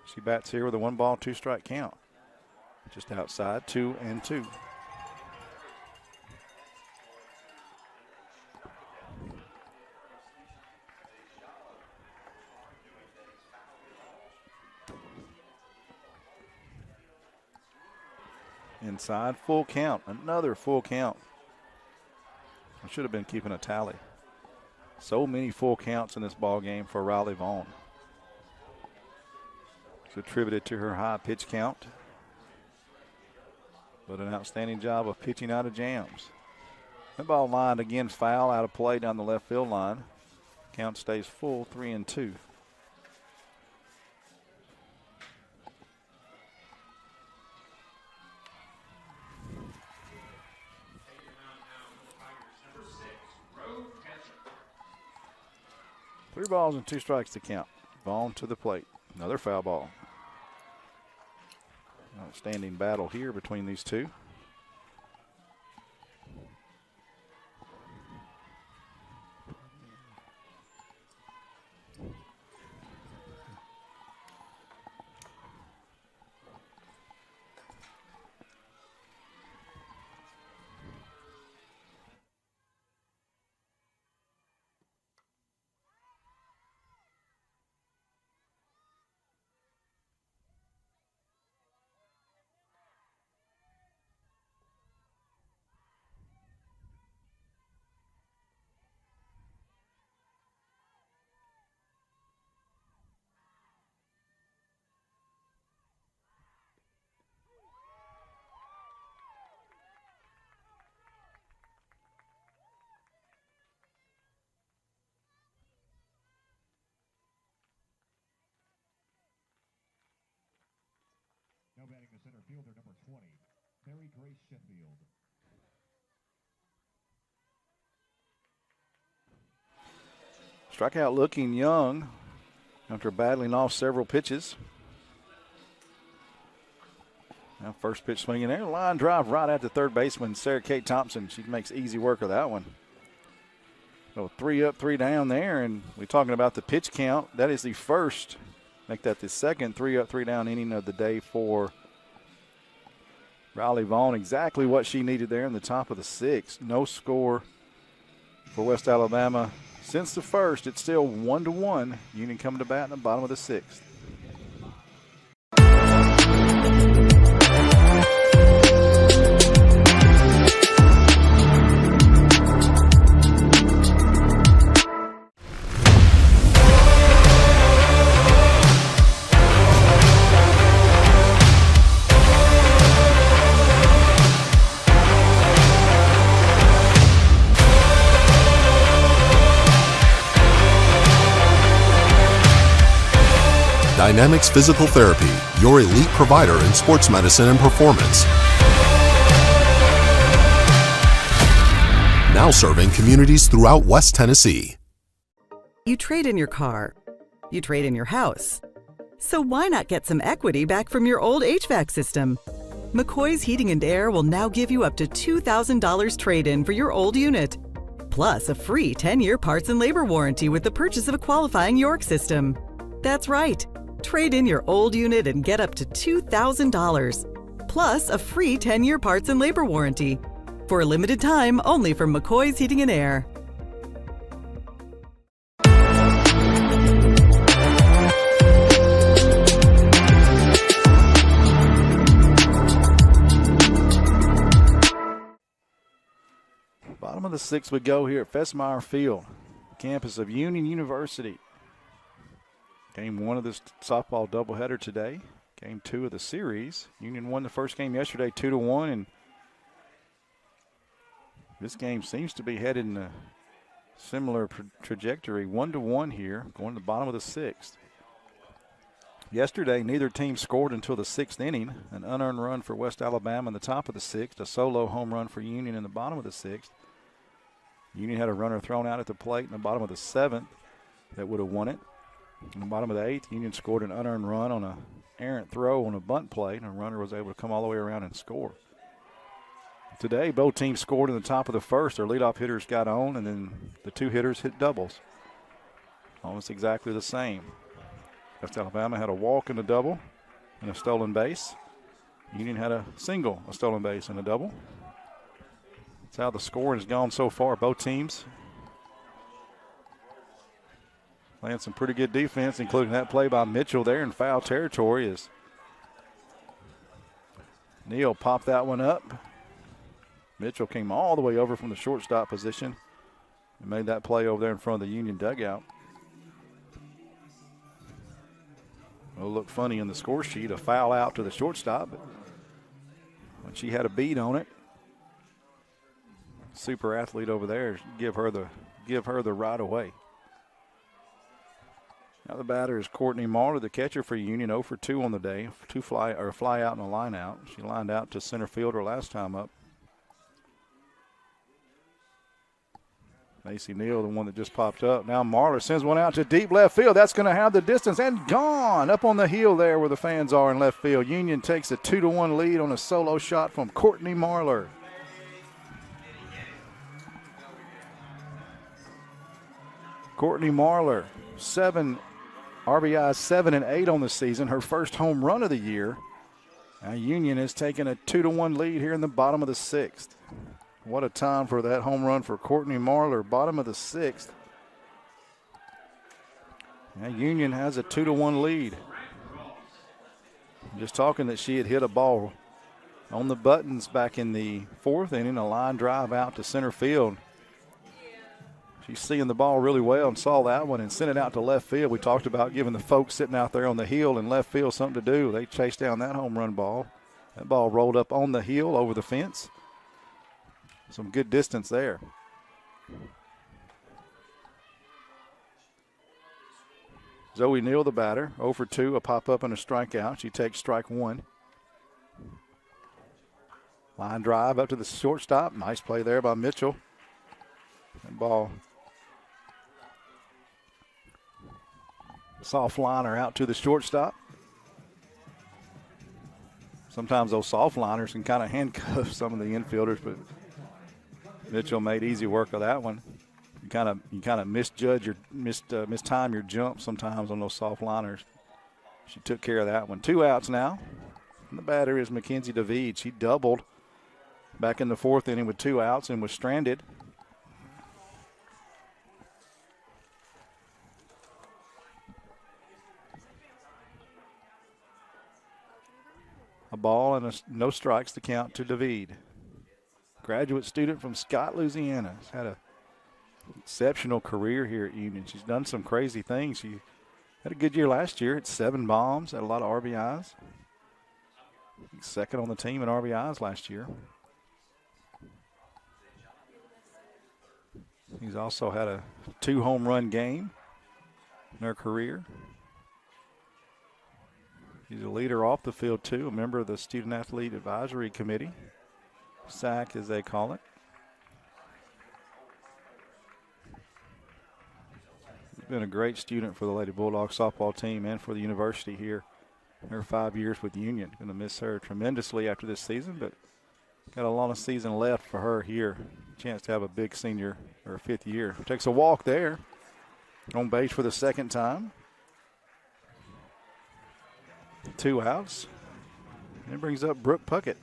She bats here with a 1-ball, 2-strike count. Just outside, 2-2. Inside, full count, another full count. I should have been keeping a tally. So many full counts in this ball game for Riley Vaughn. It's attributed to her high pitch count, but an outstanding job of pitching out of jams. That ball lined again foul, out of play down the left field line. Count stays full, 3-2. Three balls and 2 strikes to count. Vaughn to the plate. Another foul ball. Outstanding battle here between these two. Now batting the center fielder, number 20, Mary Grace Sheffield. Strikeout looking Young after battling off several pitches. Now first pitch swinging there. Line drive right at the third baseman, Sarah Kate Thompson. She makes easy work of that one. So 3 up, 3 down there, and we're talking about the pitch count. That is the first, make that the second 3 up, 3 down inning of the day for Riley Vaughn. Exactly what she needed there in the top of the 6th. No score for West Alabama. Since the first, it's still 1-1. Union coming to bat in the bottom of the 6th. Dynamics Physical Therapy, your elite provider in sports medicine and performance. Now serving communities throughout West Tennessee. You trade in your car. You trade in your house. So why not get some equity back from your old HVAC system? McCoy's Heating and Air will now give you up to $2,000 trade-in for your old unit. Plus a free 10-year parts and labor warranty with the purchase of a qualifying York system. That's right. Trade in your old unit and get up to $2,000. Plus a free 10-year parts and labor warranty. For a limited time, only from McCoy's Heating and Air. Bottom of the 6th we go here at Fessmeyer Field, campus of Union University. Game 1 of this softball doubleheader today. Game 2 of the series. Union won the first game yesterday 2-1, and this game seems to be headed in a similar trajectory. 1-1 here, going to the bottom of the 6th. Yesterday, neither team scored until the 6th inning. An unearned run for West Alabama in the top of the 6th. A solo home run for Union in the bottom of the 6th. Union had a runner thrown out at the plate in the bottom of the 7th that would have won it. In the bottom of the 8th, Union scored an unearned run on an errant throw on a bunt play, and a runner was able to come all the way around and score. Today, both teams scored in the top of the 1st. Their leadoff hitters got on, and then the 2 hitters hit doubles. Almost exactly the same. West Alabama had a walk and a double and a stolen base. Union had a single, a stolen base, and a double. That's how the scoring has gone so far. Both teams playing some pretty good defense, including that play by Mitchell there in foul territory as Neal popped that one up. Mitchell came all the way over from the shortstop position and made that play over there in front of the Union dugout. It'll look funny in the score sheet, a foul out to the shortstop, but when she had a bead on it, super athlete over there, give her the right away. Now the batter is Courtney Marler, the catcher for Union, 0 for 2 on the day. A fly out and a line out. She lined out to center fielder last time up. Macy Neal, the one that just popped up. Now Marler sends one out to deep left field. That's going to have the distance and gone up on the hill there where the fans are in left field. Union takes a 2-1 lead on a solo shot from Courtney Marler. Courtney Marler, 7 RBIs, 7 and 8 on the season, her first home run of the year. Now Union has taken a 2-1 lead here in the bottom of the 6th. What a time for that home run for Courtney Marler, bottom of the 6th. Now Union has a 2-1 lead. Just talking that she had hit a ball on the buttons back in the 4th inning, a line drive out to center field. She's seeing the ball really well and saw that one and sent it out to left field. We talked about giving the folks sitting out there on the hill in left field something to do. They chased down that home run ball. That ball rolled up on the hill over the fence. Some good distance there. Zoe Neal, the batter, 0 for 2, a pop-up and a strikeout. She takes strike 1. Line drive up to the shortstop. Nice play there by Mitchell. That ball, soft liner out to the shortstop. Sometimes those soft liners can kind of handcuff some of the infielders, but Mitchell made easy work of that one. You kind of mistime your jump sometimes on those soft liners. She took care of that one. 2 outs now. And the batter is Mackenzie David. She doubled back in the 4th inning with 2 outs and was stranded. A ball and no strikes to count to David. Graduate student from Scott, Louisiana. She's had an exceptional career here at Union. She's done some crazy things. She had a good year last year. It's 7 bombs, had a lot of RBIs. Second on the team in RBIs last year. He's also had a 2 home run game in her career. He's a leader off the field, too, a member of the Student Athlete Advisory Committee, SAC as they call it. He's been a great student for the Lady Bulldogs softball team and for the university here in her 5 years with Union. Going to miss her tremendously after this season, but got a long season left for her here. Chance to have a big senior or 5th year. Takes a walk there. On base for the 2nd time. 2 outs. And it brings up Brooke Puckett.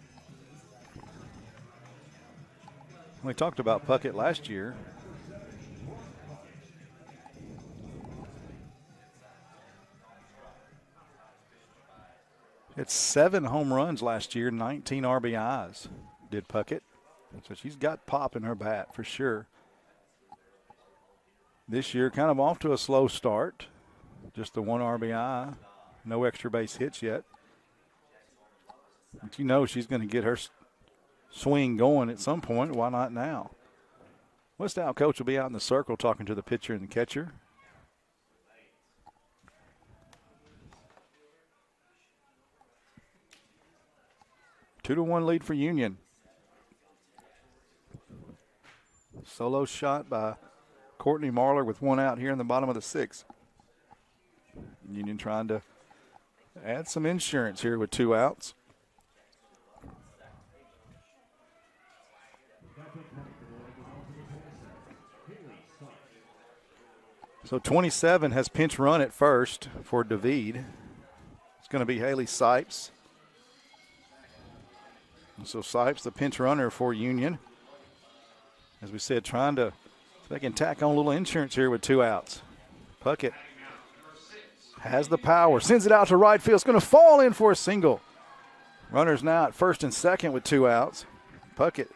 We talked about Puckett last year. It's 7 home runs last year, 19 RBIs, did Puckett. So she's got pop in her bat for sure. This year kind of off to a slow start. Just the 1 RBI. No extra base hits yet. But you know she's going to get her swing going at some point. Why not now? West Out coach will be out in the circle talking to the pitcher and the catcher. Two to 1 lead for Union. Solo shot by Courtney Marler with 1 out here in the bottom of the 6th. Union trying to add some insurance here with 2 outs. So 27 has pinch run at first for David. It's going to be Haley Sipes. And so Sipes, the pinch runner for Union. As we said, trying to, so they can tack on a little insurance here with 2 outs. Puckett has the power, sends it out to right field. It's going to fall in for a single. Runners now at 1st and 2nd with 2 outs. Puckett,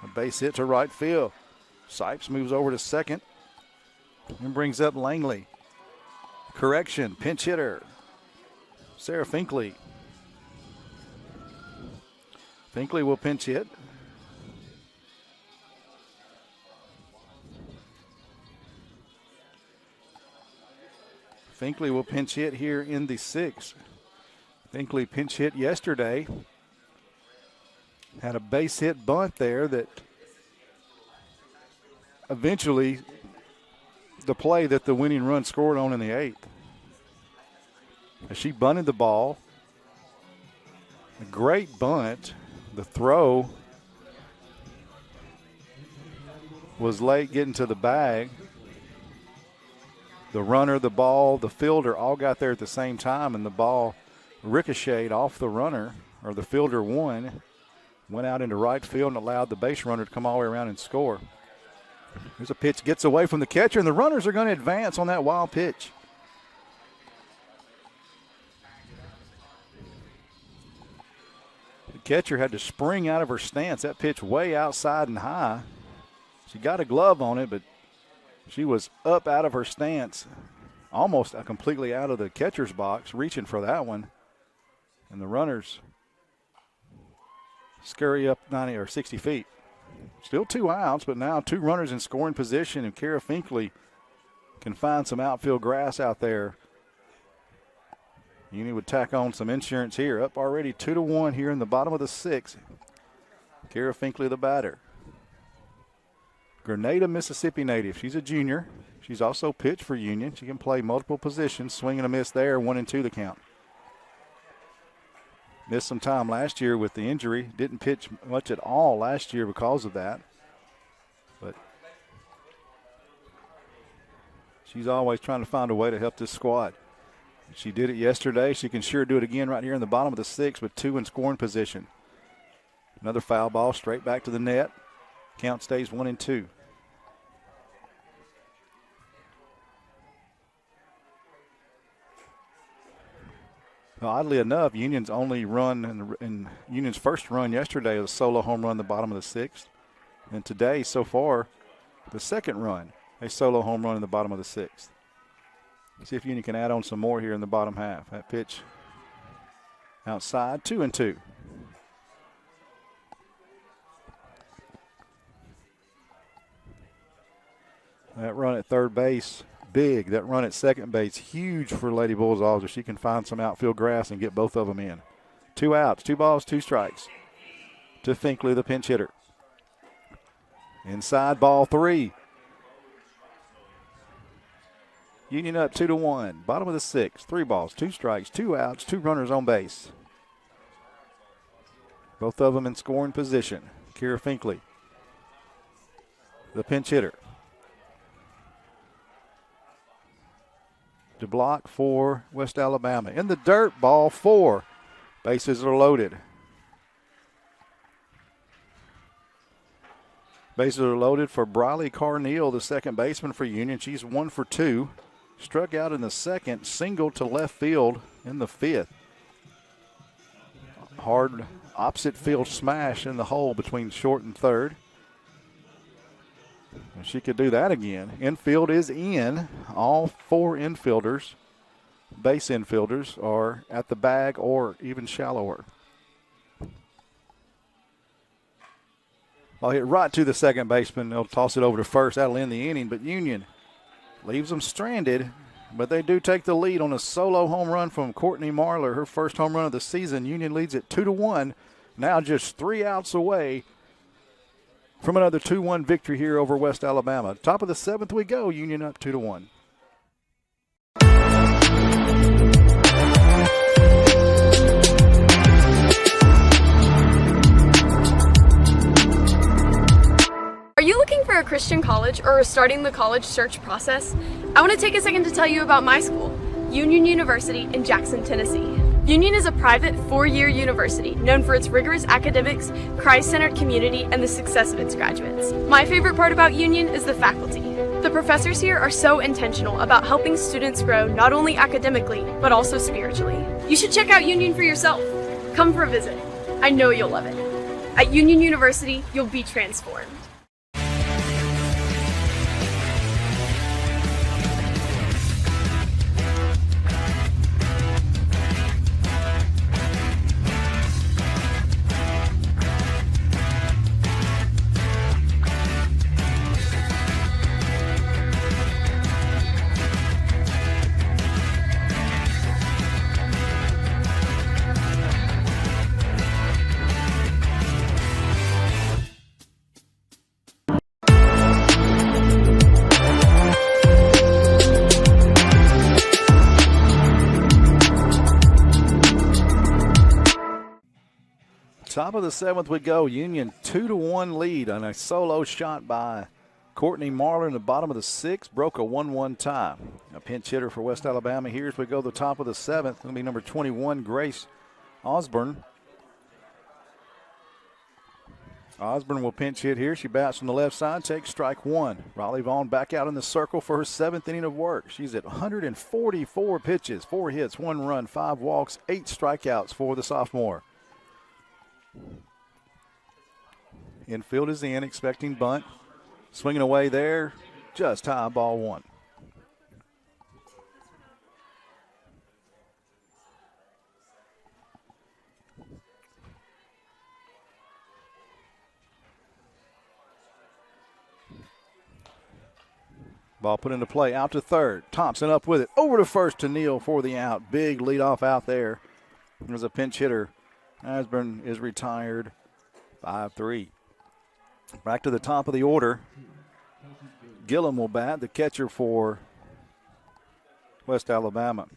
a base hit to right field. Sipes moves over to 2nd and brings up Langley. Correction, pinch hitter, Sarah Finkley. Finkley will pinch hit. Finkley will pinch hit here in the 6th. Finkley pinch hit yesterday. Had a base hit bunt there that eventually the play that the winning run scored on in the 8th. As she bunted the ball. A great bunt. The throw was late getting to the bag. The runner, the ball, the fielder all got there at the same time, and the ball ricocheted off the runner, or the fielder won, went out into right field and allowed the base runner to come all the way around and score. Here's a pitch, gets away from the catcher, and the runners are going to advance on that wild pitch. The catcher had to spring out of her stance. That pitch way outside and high. She got a glove on it, but she was up out of her stance, almost completely out of the catcher's box, reaching for that one. And the runners scurry up 90 or 60 feet. Still 2 outs, but now 2 runners in scoring position, and Kara Finkley can find some outfield grass out there. Union would tack on some insurance here. Up already 2-1 here in the bottom of the 6th. Kara Finkley, the batter. Grenada, Mississippi native. She's a junior. She's also pitched for Union. She can play multiple positions. Swing and a miss there. 1-2 the count. Missed some time last year with the injury. Didn't pitch much at all last year because of that. But she's always trying to find a way to help this squad. She did it yesterday. She can sure do it again right here in the bottom of the 6th with 2 in scoring position. Another foul ball straight back to the net. Count stays 1-2. Well, oddly enough, Union's only run in Union's first run yesterday was a solo home run in the bottom of the 6th. And today, so far, the second run, a solo home run in the bottom of the 6th. See if Union can add on some more here in the bottom half. That pitch outside, 2-2. That run at third base, big. That run at second base, huge for Lady Bulldogs if she can find some outfield grass and get both of them in. 2 outs, 2 balls, 2 strikes to Finkley, the pinch hitter. Inside, ball 3. Union up 2-1. Bottom of the 6th. 3 balls, 2 strikes, 2 outs, 2 runners on base. Both of them in scoring position. Kira Finkley, the pinch hitter. To block for West Alabama. In the dirt, ball 4. Bases are loaded. Bases are loaded for Briley Carneal, the second baseman for Union. She's 1 for 2. Struck out in the second, single to left field in the 5th. Hard opposite field smash in the hole between short and third. And she could do that again. Infield is in. All 4 infielders, base infielders, are at the bag or even shallower. I'll hit right to the second baseman. They'll toss it over to first. That'll end the inning, but Union leaves them stranded, but they do take the lead on a solo home run from Courtney Marler, her first home run of the season. Union leads it 2-1, now just 3 outs away from another 2-1 victory here over West Alabama. Top of the 7th we go, Union up 2-1. Are you looking for a Christian college or are starting the college search process? I want to take a second to tell you about my school, Union University in Jackson, Tennessee. Union is a private 4-year university known for its rigorous academics, Christ-centered community, and the success of its graduates. My favorite part about Union is the faculty. The professors here are so intentional about helping students grow not only academically, but also spiritually. You should check out Union for yourself. Come for a visit. I know you'll love it. At Union University, you'll be transformed. Top of the 7th we go. Union 2-1 lead on a solo shot by Courtney Marler in the bottom of the 6th. Broke a 1-1 tie. A pinch hitter for West Alabama here as we go to the top of the 7th. It'll be number 21, Grace Osborne. Osborne will pinch hit here. She bats from the left side, takes strike 1. Riley Vaughn back out in the circle for her 7th inning of work. She's at 144 pitches, 4 hits, 1 run, 5 walks, 8 strikeouts for the sophomore. Infield is in, expecting bunt. Swinging away there, just high, ball 1. Ball put into play, out to third. Thompson up with it, over to first to Neal for the out. Big leadoff out there. There's a pinch hitter. Osborne is retired, 5-3. Back to the top of the order. Gillum will bat, the catcher for West Alabama.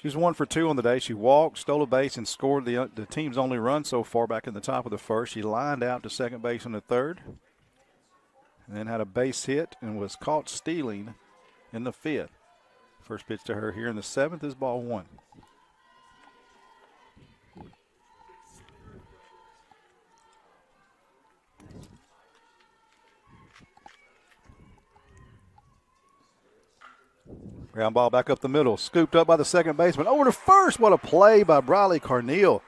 She was 1 for 2 on the day. She walked, stole a base, and scored the team's only run so far back in the top of the first. She lined out to second base in the third, and then had a base hit and was caught stealing in the fifth. First pitch to her here in the seventh is ball 1. Ground ball back up the middle. Scooped up by the second baseman. Over to first. What a play by Briley Carneal.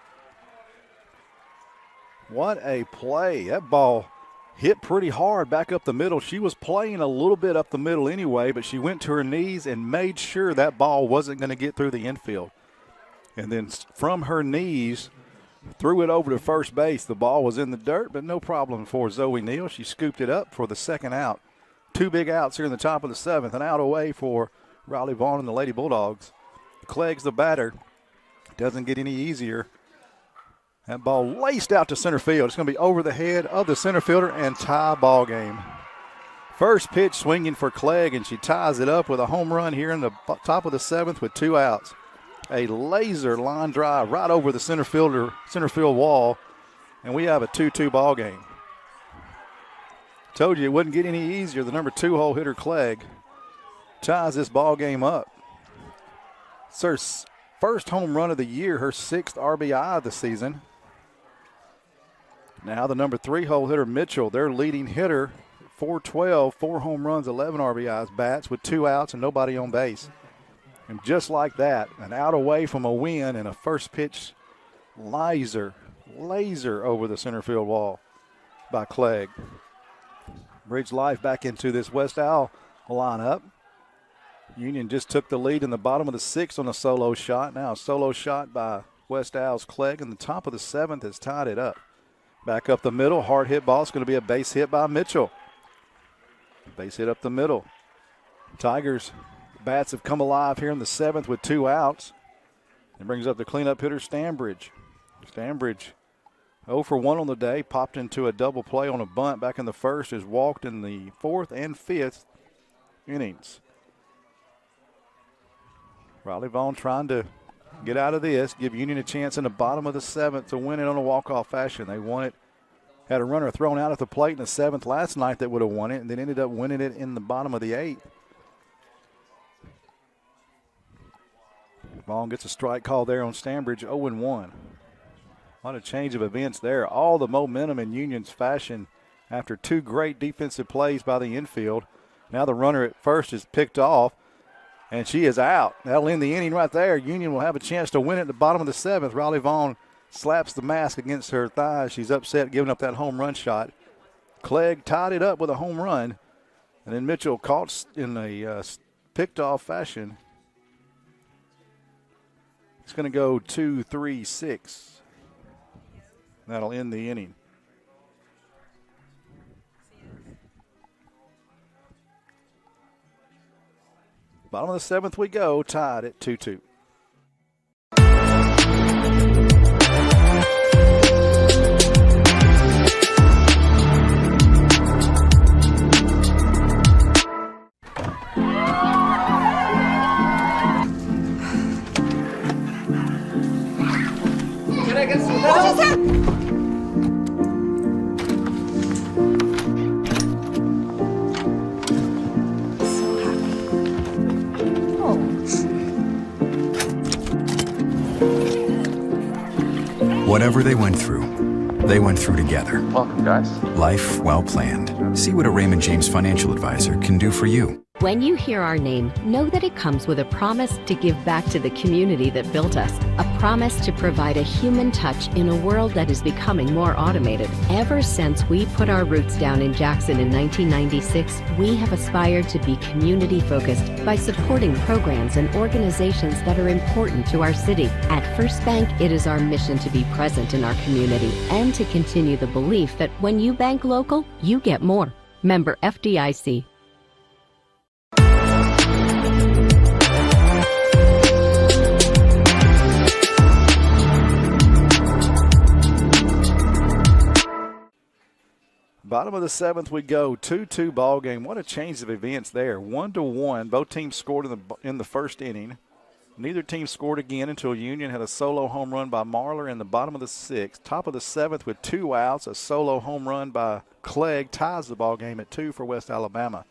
What a play. That ball hit pretty hard back up the middle. She was playing a little bit up the middle anyway, but she went to her knees and made sure that ball wasn't going to get through the infield. And then from her knees, threw it over to first base. The ball was in the dirt, but no problem for Zoe Neal. She scooped it up for the second out. 2 big outs here in the top of the seventh. An out away for Riley Vaughn and the Lady Bulldogs. Clegg's the batter. Doesn't get any easier. That ball laced out to center field. It's going to be over the head of the center fielder and tie ball game. First pitch swinging for Clegg, and she ties it up with a home run here in the top of the seventh with 2 outs. A laser line drive right over the center field wall, and we have a 2-2 ball game. Told you it wouldn't get any easier. The number 2 hole hitter Clegg ties this ball game up. It's her first home run of the year, her 6th RBI of the season. Now the number 3 hole hitter Mitchell, their leading hitter, 412, 4 home runs, 11 RBIs, bats with 2 outs and nobody on base. And just like that, an out away from a win and a first pitch laser over the center field wall by Clegg. Bridge life back into this West Owl lineup. Union just took the lead in the bottom of the 6th on a solo shot. Now a solo shot by West Owl's Clegg, and the top of the 7th has tied it up. Back up the middle, hard hit ball. It's going to be a base hit by Mitchell. Base hit up the middle. Tigers bats have come alive here in the 7th with 2 outs. It brings up the cleanup hitter Stanbridge. Stanbridge 0 for 1 on the day, popped into a double play on a bunt back in the first, has walked in the 4th and 5th innings. Riley Vaughn trying to get out of this, give Union a chance in the bottom of the 7th to win it on a walk-off fashion. They won it, had a runner thrown out at the plate in the 7th last night that would have won it, and then ended up winning it in the bottom of the 8th. Vaughn gets a strike call there on Stanbridge, 0-1. What a change of events there. All the momentum in Union's fashion after 2 great defensive plays by the infield. Now the runner at first is picked off, and she is out. That'll end the inning right there. Union will have a chance to win it at the bottom of the 7th. Riley Vaughn slaps the mask against her thigh. She's upset giving up that home run shot. Clegg tied it up with a home run, and then Mitchell caught in a picked off fashion. It's going to go 2-3-6. That'll end the inning. Bottom of the 7th we go, tied at 2-2. Can I get some help? Whatever they went through together. Welcome, guys. Life well planned. See what a Raymond James financial advisor can do for you. When you hear our name, know that it comes with a promise to give back to the community that built us. A promise to provide a human touch in a world that is becoming more automated. Ever since we put our roots down in Jackson in 1996, we have aspired to be community-focused by supporting programs and organizations that are important to our city. At First Bank, it is our mission to be present in our community and to continue the belief that when you bank local, you get more. Member FDIC. Bottom of the 7th we go, 2-2 ball game. What a change of events there. 1-1. Both teams scored in the first inning. Neither team scored again until Union had a solo home run by Marler in the bottom of the 6th. Top of the 7th with 2 outs, a solo home run by Clegg ties the ball game at 2 for West Alabama.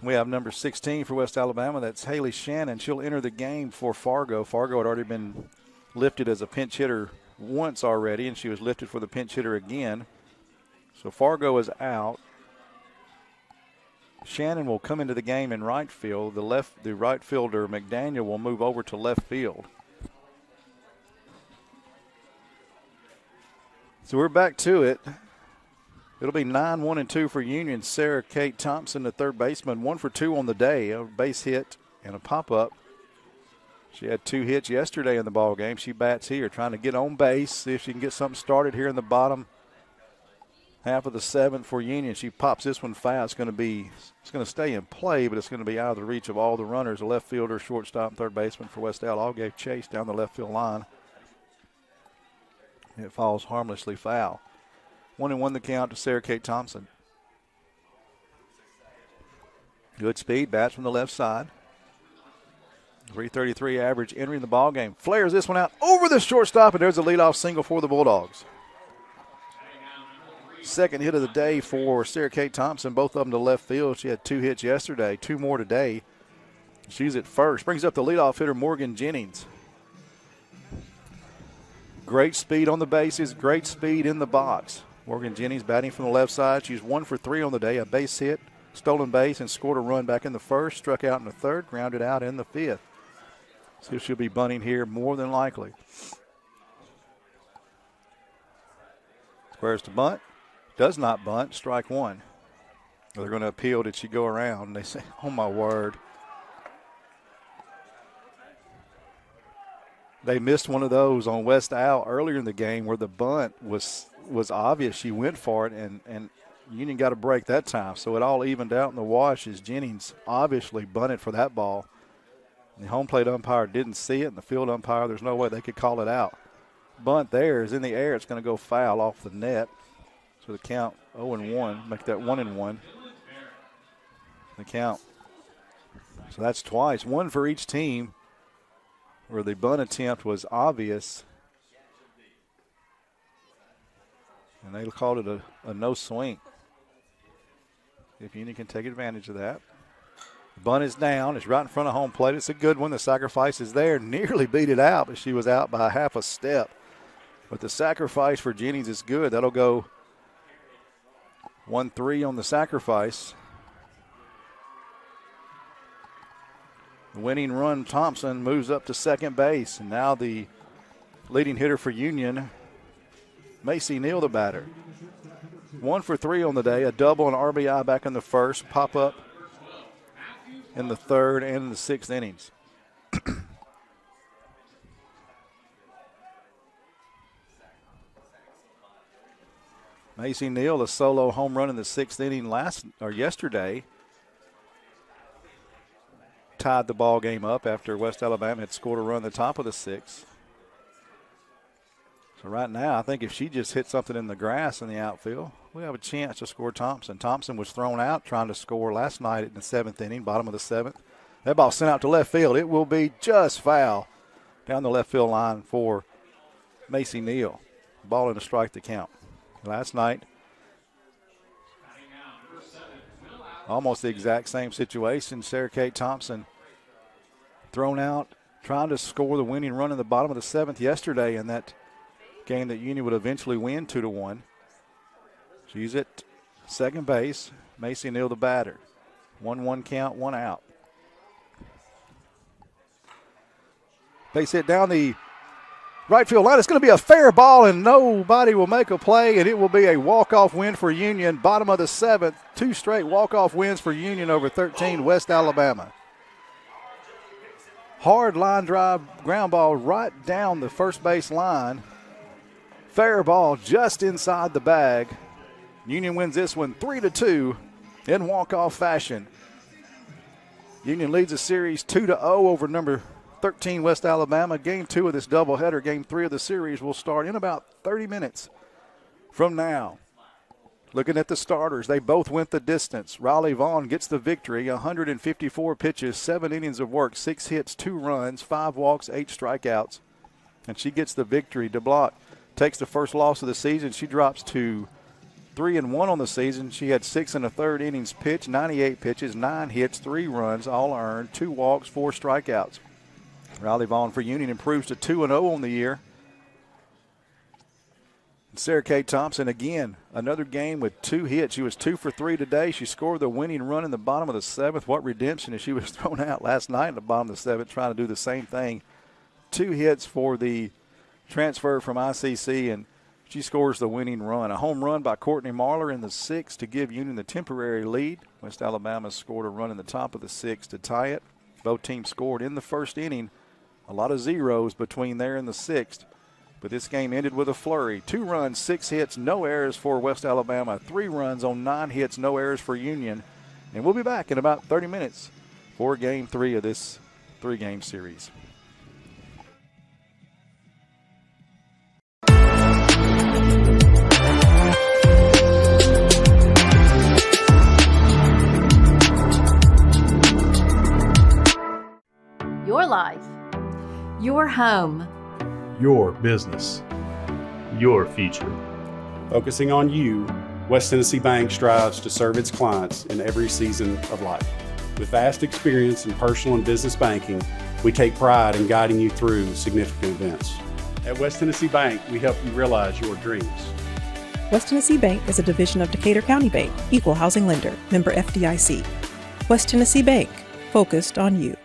We have number 16 for West Alabama. That's Haley Shannon. She'll enter the game for Fargo. Fargo had already been lifted as a pinch hitter once already, and she was lifted for the pinch hitter again. So Fargo is out. Shannon will come into the game in right field. The right fielder, McDaniel, will move over to left field. So we're back to it. It'll be 9-1-2 for Union. Sarah Kate Thompson, the third baseman, 1 for 2 on the day. A base hit and a pop-up. She had 2 hits yesterday in the ball game. She bats here, trying to get on base, see if she can get something started here in the bottom half of the 7th for Union. She pops this one foul. It's going to stay in play, but it's going to be out of the reach of all the runners. The left fielder, shortstop, and third baseman for West Al all gave chase down the left field line. It falls harmlessly foul. 1-1 the count to Sarah Kate Thompson. Good speed, bats from the left side. 333 average entering the ball game. Flares this one out over the shortstop, and there's a leadoff single for the Bulldogs. Second hit of the day for Sarah Kate Thompson, both of them to left field. She had 2 hits yesterday, 2 more today. She's at first. Brings up the leadoff hitter, Morgan Jennings. Great speed on the bases, great speed in the box. Morgan Jennings batting from the left side. She's 1 for 3 on the day, a base hit, stolen base, and scored a run back in the first, struck out in the third, grounded out in the 5th. So she'll be bunting here more than likely. Squares to bunt. Does not bunt. Strike 1. They're going to appeal. Did she go around? And they say, oh, my word. They missed one of those on West Al earlier in the game where the bunt was obvious. She went for it, and Union got a break that time. So it all evened out in the wash as Jennings obviously bunted for that ball. And the home plate umpire didn't see it, and the field umpire, there's no way they could call it out. Bunt there is in the air. It's going to go foul off the net. So the count 0-1, make that 1-1. The count. So that's twice, 1 for each team where the bunt attempt was obvious. And they called it a no swing. If Union can take advantage of that. The bunt is down. It's right in front of home plate. It's a good one. The sacrifice is there. Nearly beat it out, but she was out by half a step. But the sacrifice for Jennings is good. That'll go 1-3 on the sacrifice. The winning run, Thompson, moves up to second base. And now the leading hitter for Union, Macy Neal, the batter. 1 for 3 on the day, a double and RBI back in the first, pop up in the third and in the 6th innings. Macy Neal, a solo home run in the 6th inning yesterday, tied the ball game up after West Alabama had scored a run at the top of the 6th. So right now, I think if she just hit something in the grass in the outfield, we have a chance to score Thompson. Thompson was thrown out trying to score last night in the 7th inning, bottom of the 7th. That ball sent out to left field. It will be just foul down the left field line for Macy Neal. Ball in a strike to count. Last night, almost the exact same situation. Sarah Kate Thompson thrown out trying to score the winning run in the bottom of the 7th yesterday in that game that Union would eventually win 2-1. She's at second base. Macy Neal, the batter. 1-1 count, 1 out. Base hit down the right field line. It's going to be a fair ball, and nobody will make a play, and it will be a walk-off win for Union. Bottom of the 7th, 2 straight walk-off wins for Union over 13 West Alabama. Hard line drive, ground ball right down the first base line. Fair ball just inside the bag. Union wins this one 3-2 in walk-off fashion. Union leads the series 2-0 over number 13 West Alabama. Game 2 of this doubleheader, game 3 of the series will start in about 30 minutes from now. Looking at the starters, they both went the distance. Riley Vaughn gets the victory, 154 pitches, 7 innings of work, 6 hits, 2 runs, 5 walks, 8 strikeouts, and she gets the victory. DeBlock takes the first loss of the season. She drops to 3-1 on the season. She had 6 1/3 innings pitched, 98 pitches, 9 hits, 3 runs, all earned, 2 walks, 4 strikeouts. Riley Vaughn for Union improves to 2-0 on the year. Sarah Kay Thompson, again, another game with 2 hits. She was 2 for 3 today. She scored the winning run in the bottom of the 7th. What redemption as she was thrown out last night in the bottom of the 7th, trying to do the same thing. 2 hits for the transfer from ICC, and she scores the winning run. A home run by Courtney Marler in the 6th to give Union the temporary lead. West Alabama scored a run in the top of the 6th to tie it. Both teams scored in the first inning. A lot of zeros between there and the 6th. But this game ended with a flurry. 2 runs, 6 hits, no errors for West Alabama. 3 runs on 9 hits, no errors for Union. And we'll be back in about 30 minutes for Game 3 of this 3-game series. Your life. Your home. Your business. Your future. Focusing on you, West Tennessee Bank strives to serve its clients in every season of life. With vast experience in personal and business banking, we take pride in guiding you through significant events. At West Tennessee Bank, we help you realize your dreams. West Tennessee Bank is a division of Decatur County Bank, equal housing lender, member FDIC. West Tennessee Bank, focused on you.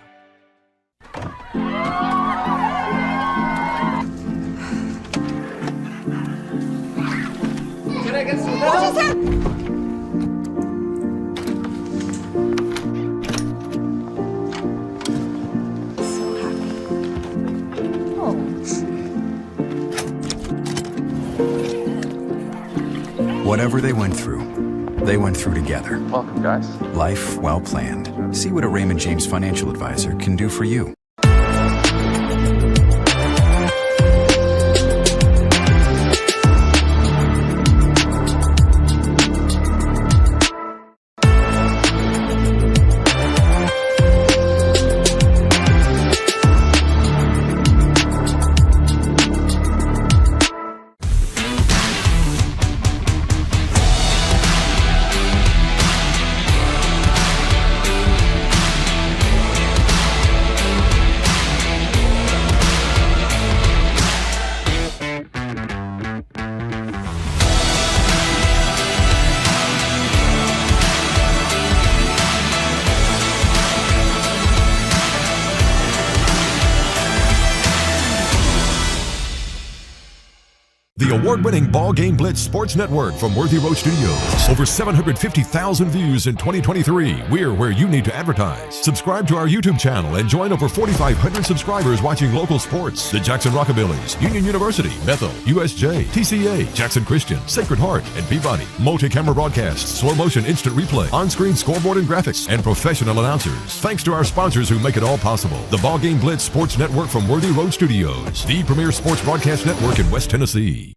What just happened? So happy. Oh. Whatever they went through together. Welcome, guys. Life well planned. See what a Raymond James financial advisor can do for you. The award-winning BallGame Blitz Sports Network from Worthy Road Studios. Over 750,000 views in 2023. We're where you need to advertise. Subscribe to our YouTube channel and join over 4,500 subscribers watching local sports. The Jackson Rockabillys, Union University, Bethel, USJ, TCA, Jackson Christian, Sacred Heart, and Peabody. Multi-camera broadcasts, slow motion instant replay, on-screen scoreboard and graphics, and professional announcers. Thanks to our sponsors who make it all possible. The BallGame Blitz Sports Network from Worthy Road Studios. The premier sports broadcast network in West Tennessee.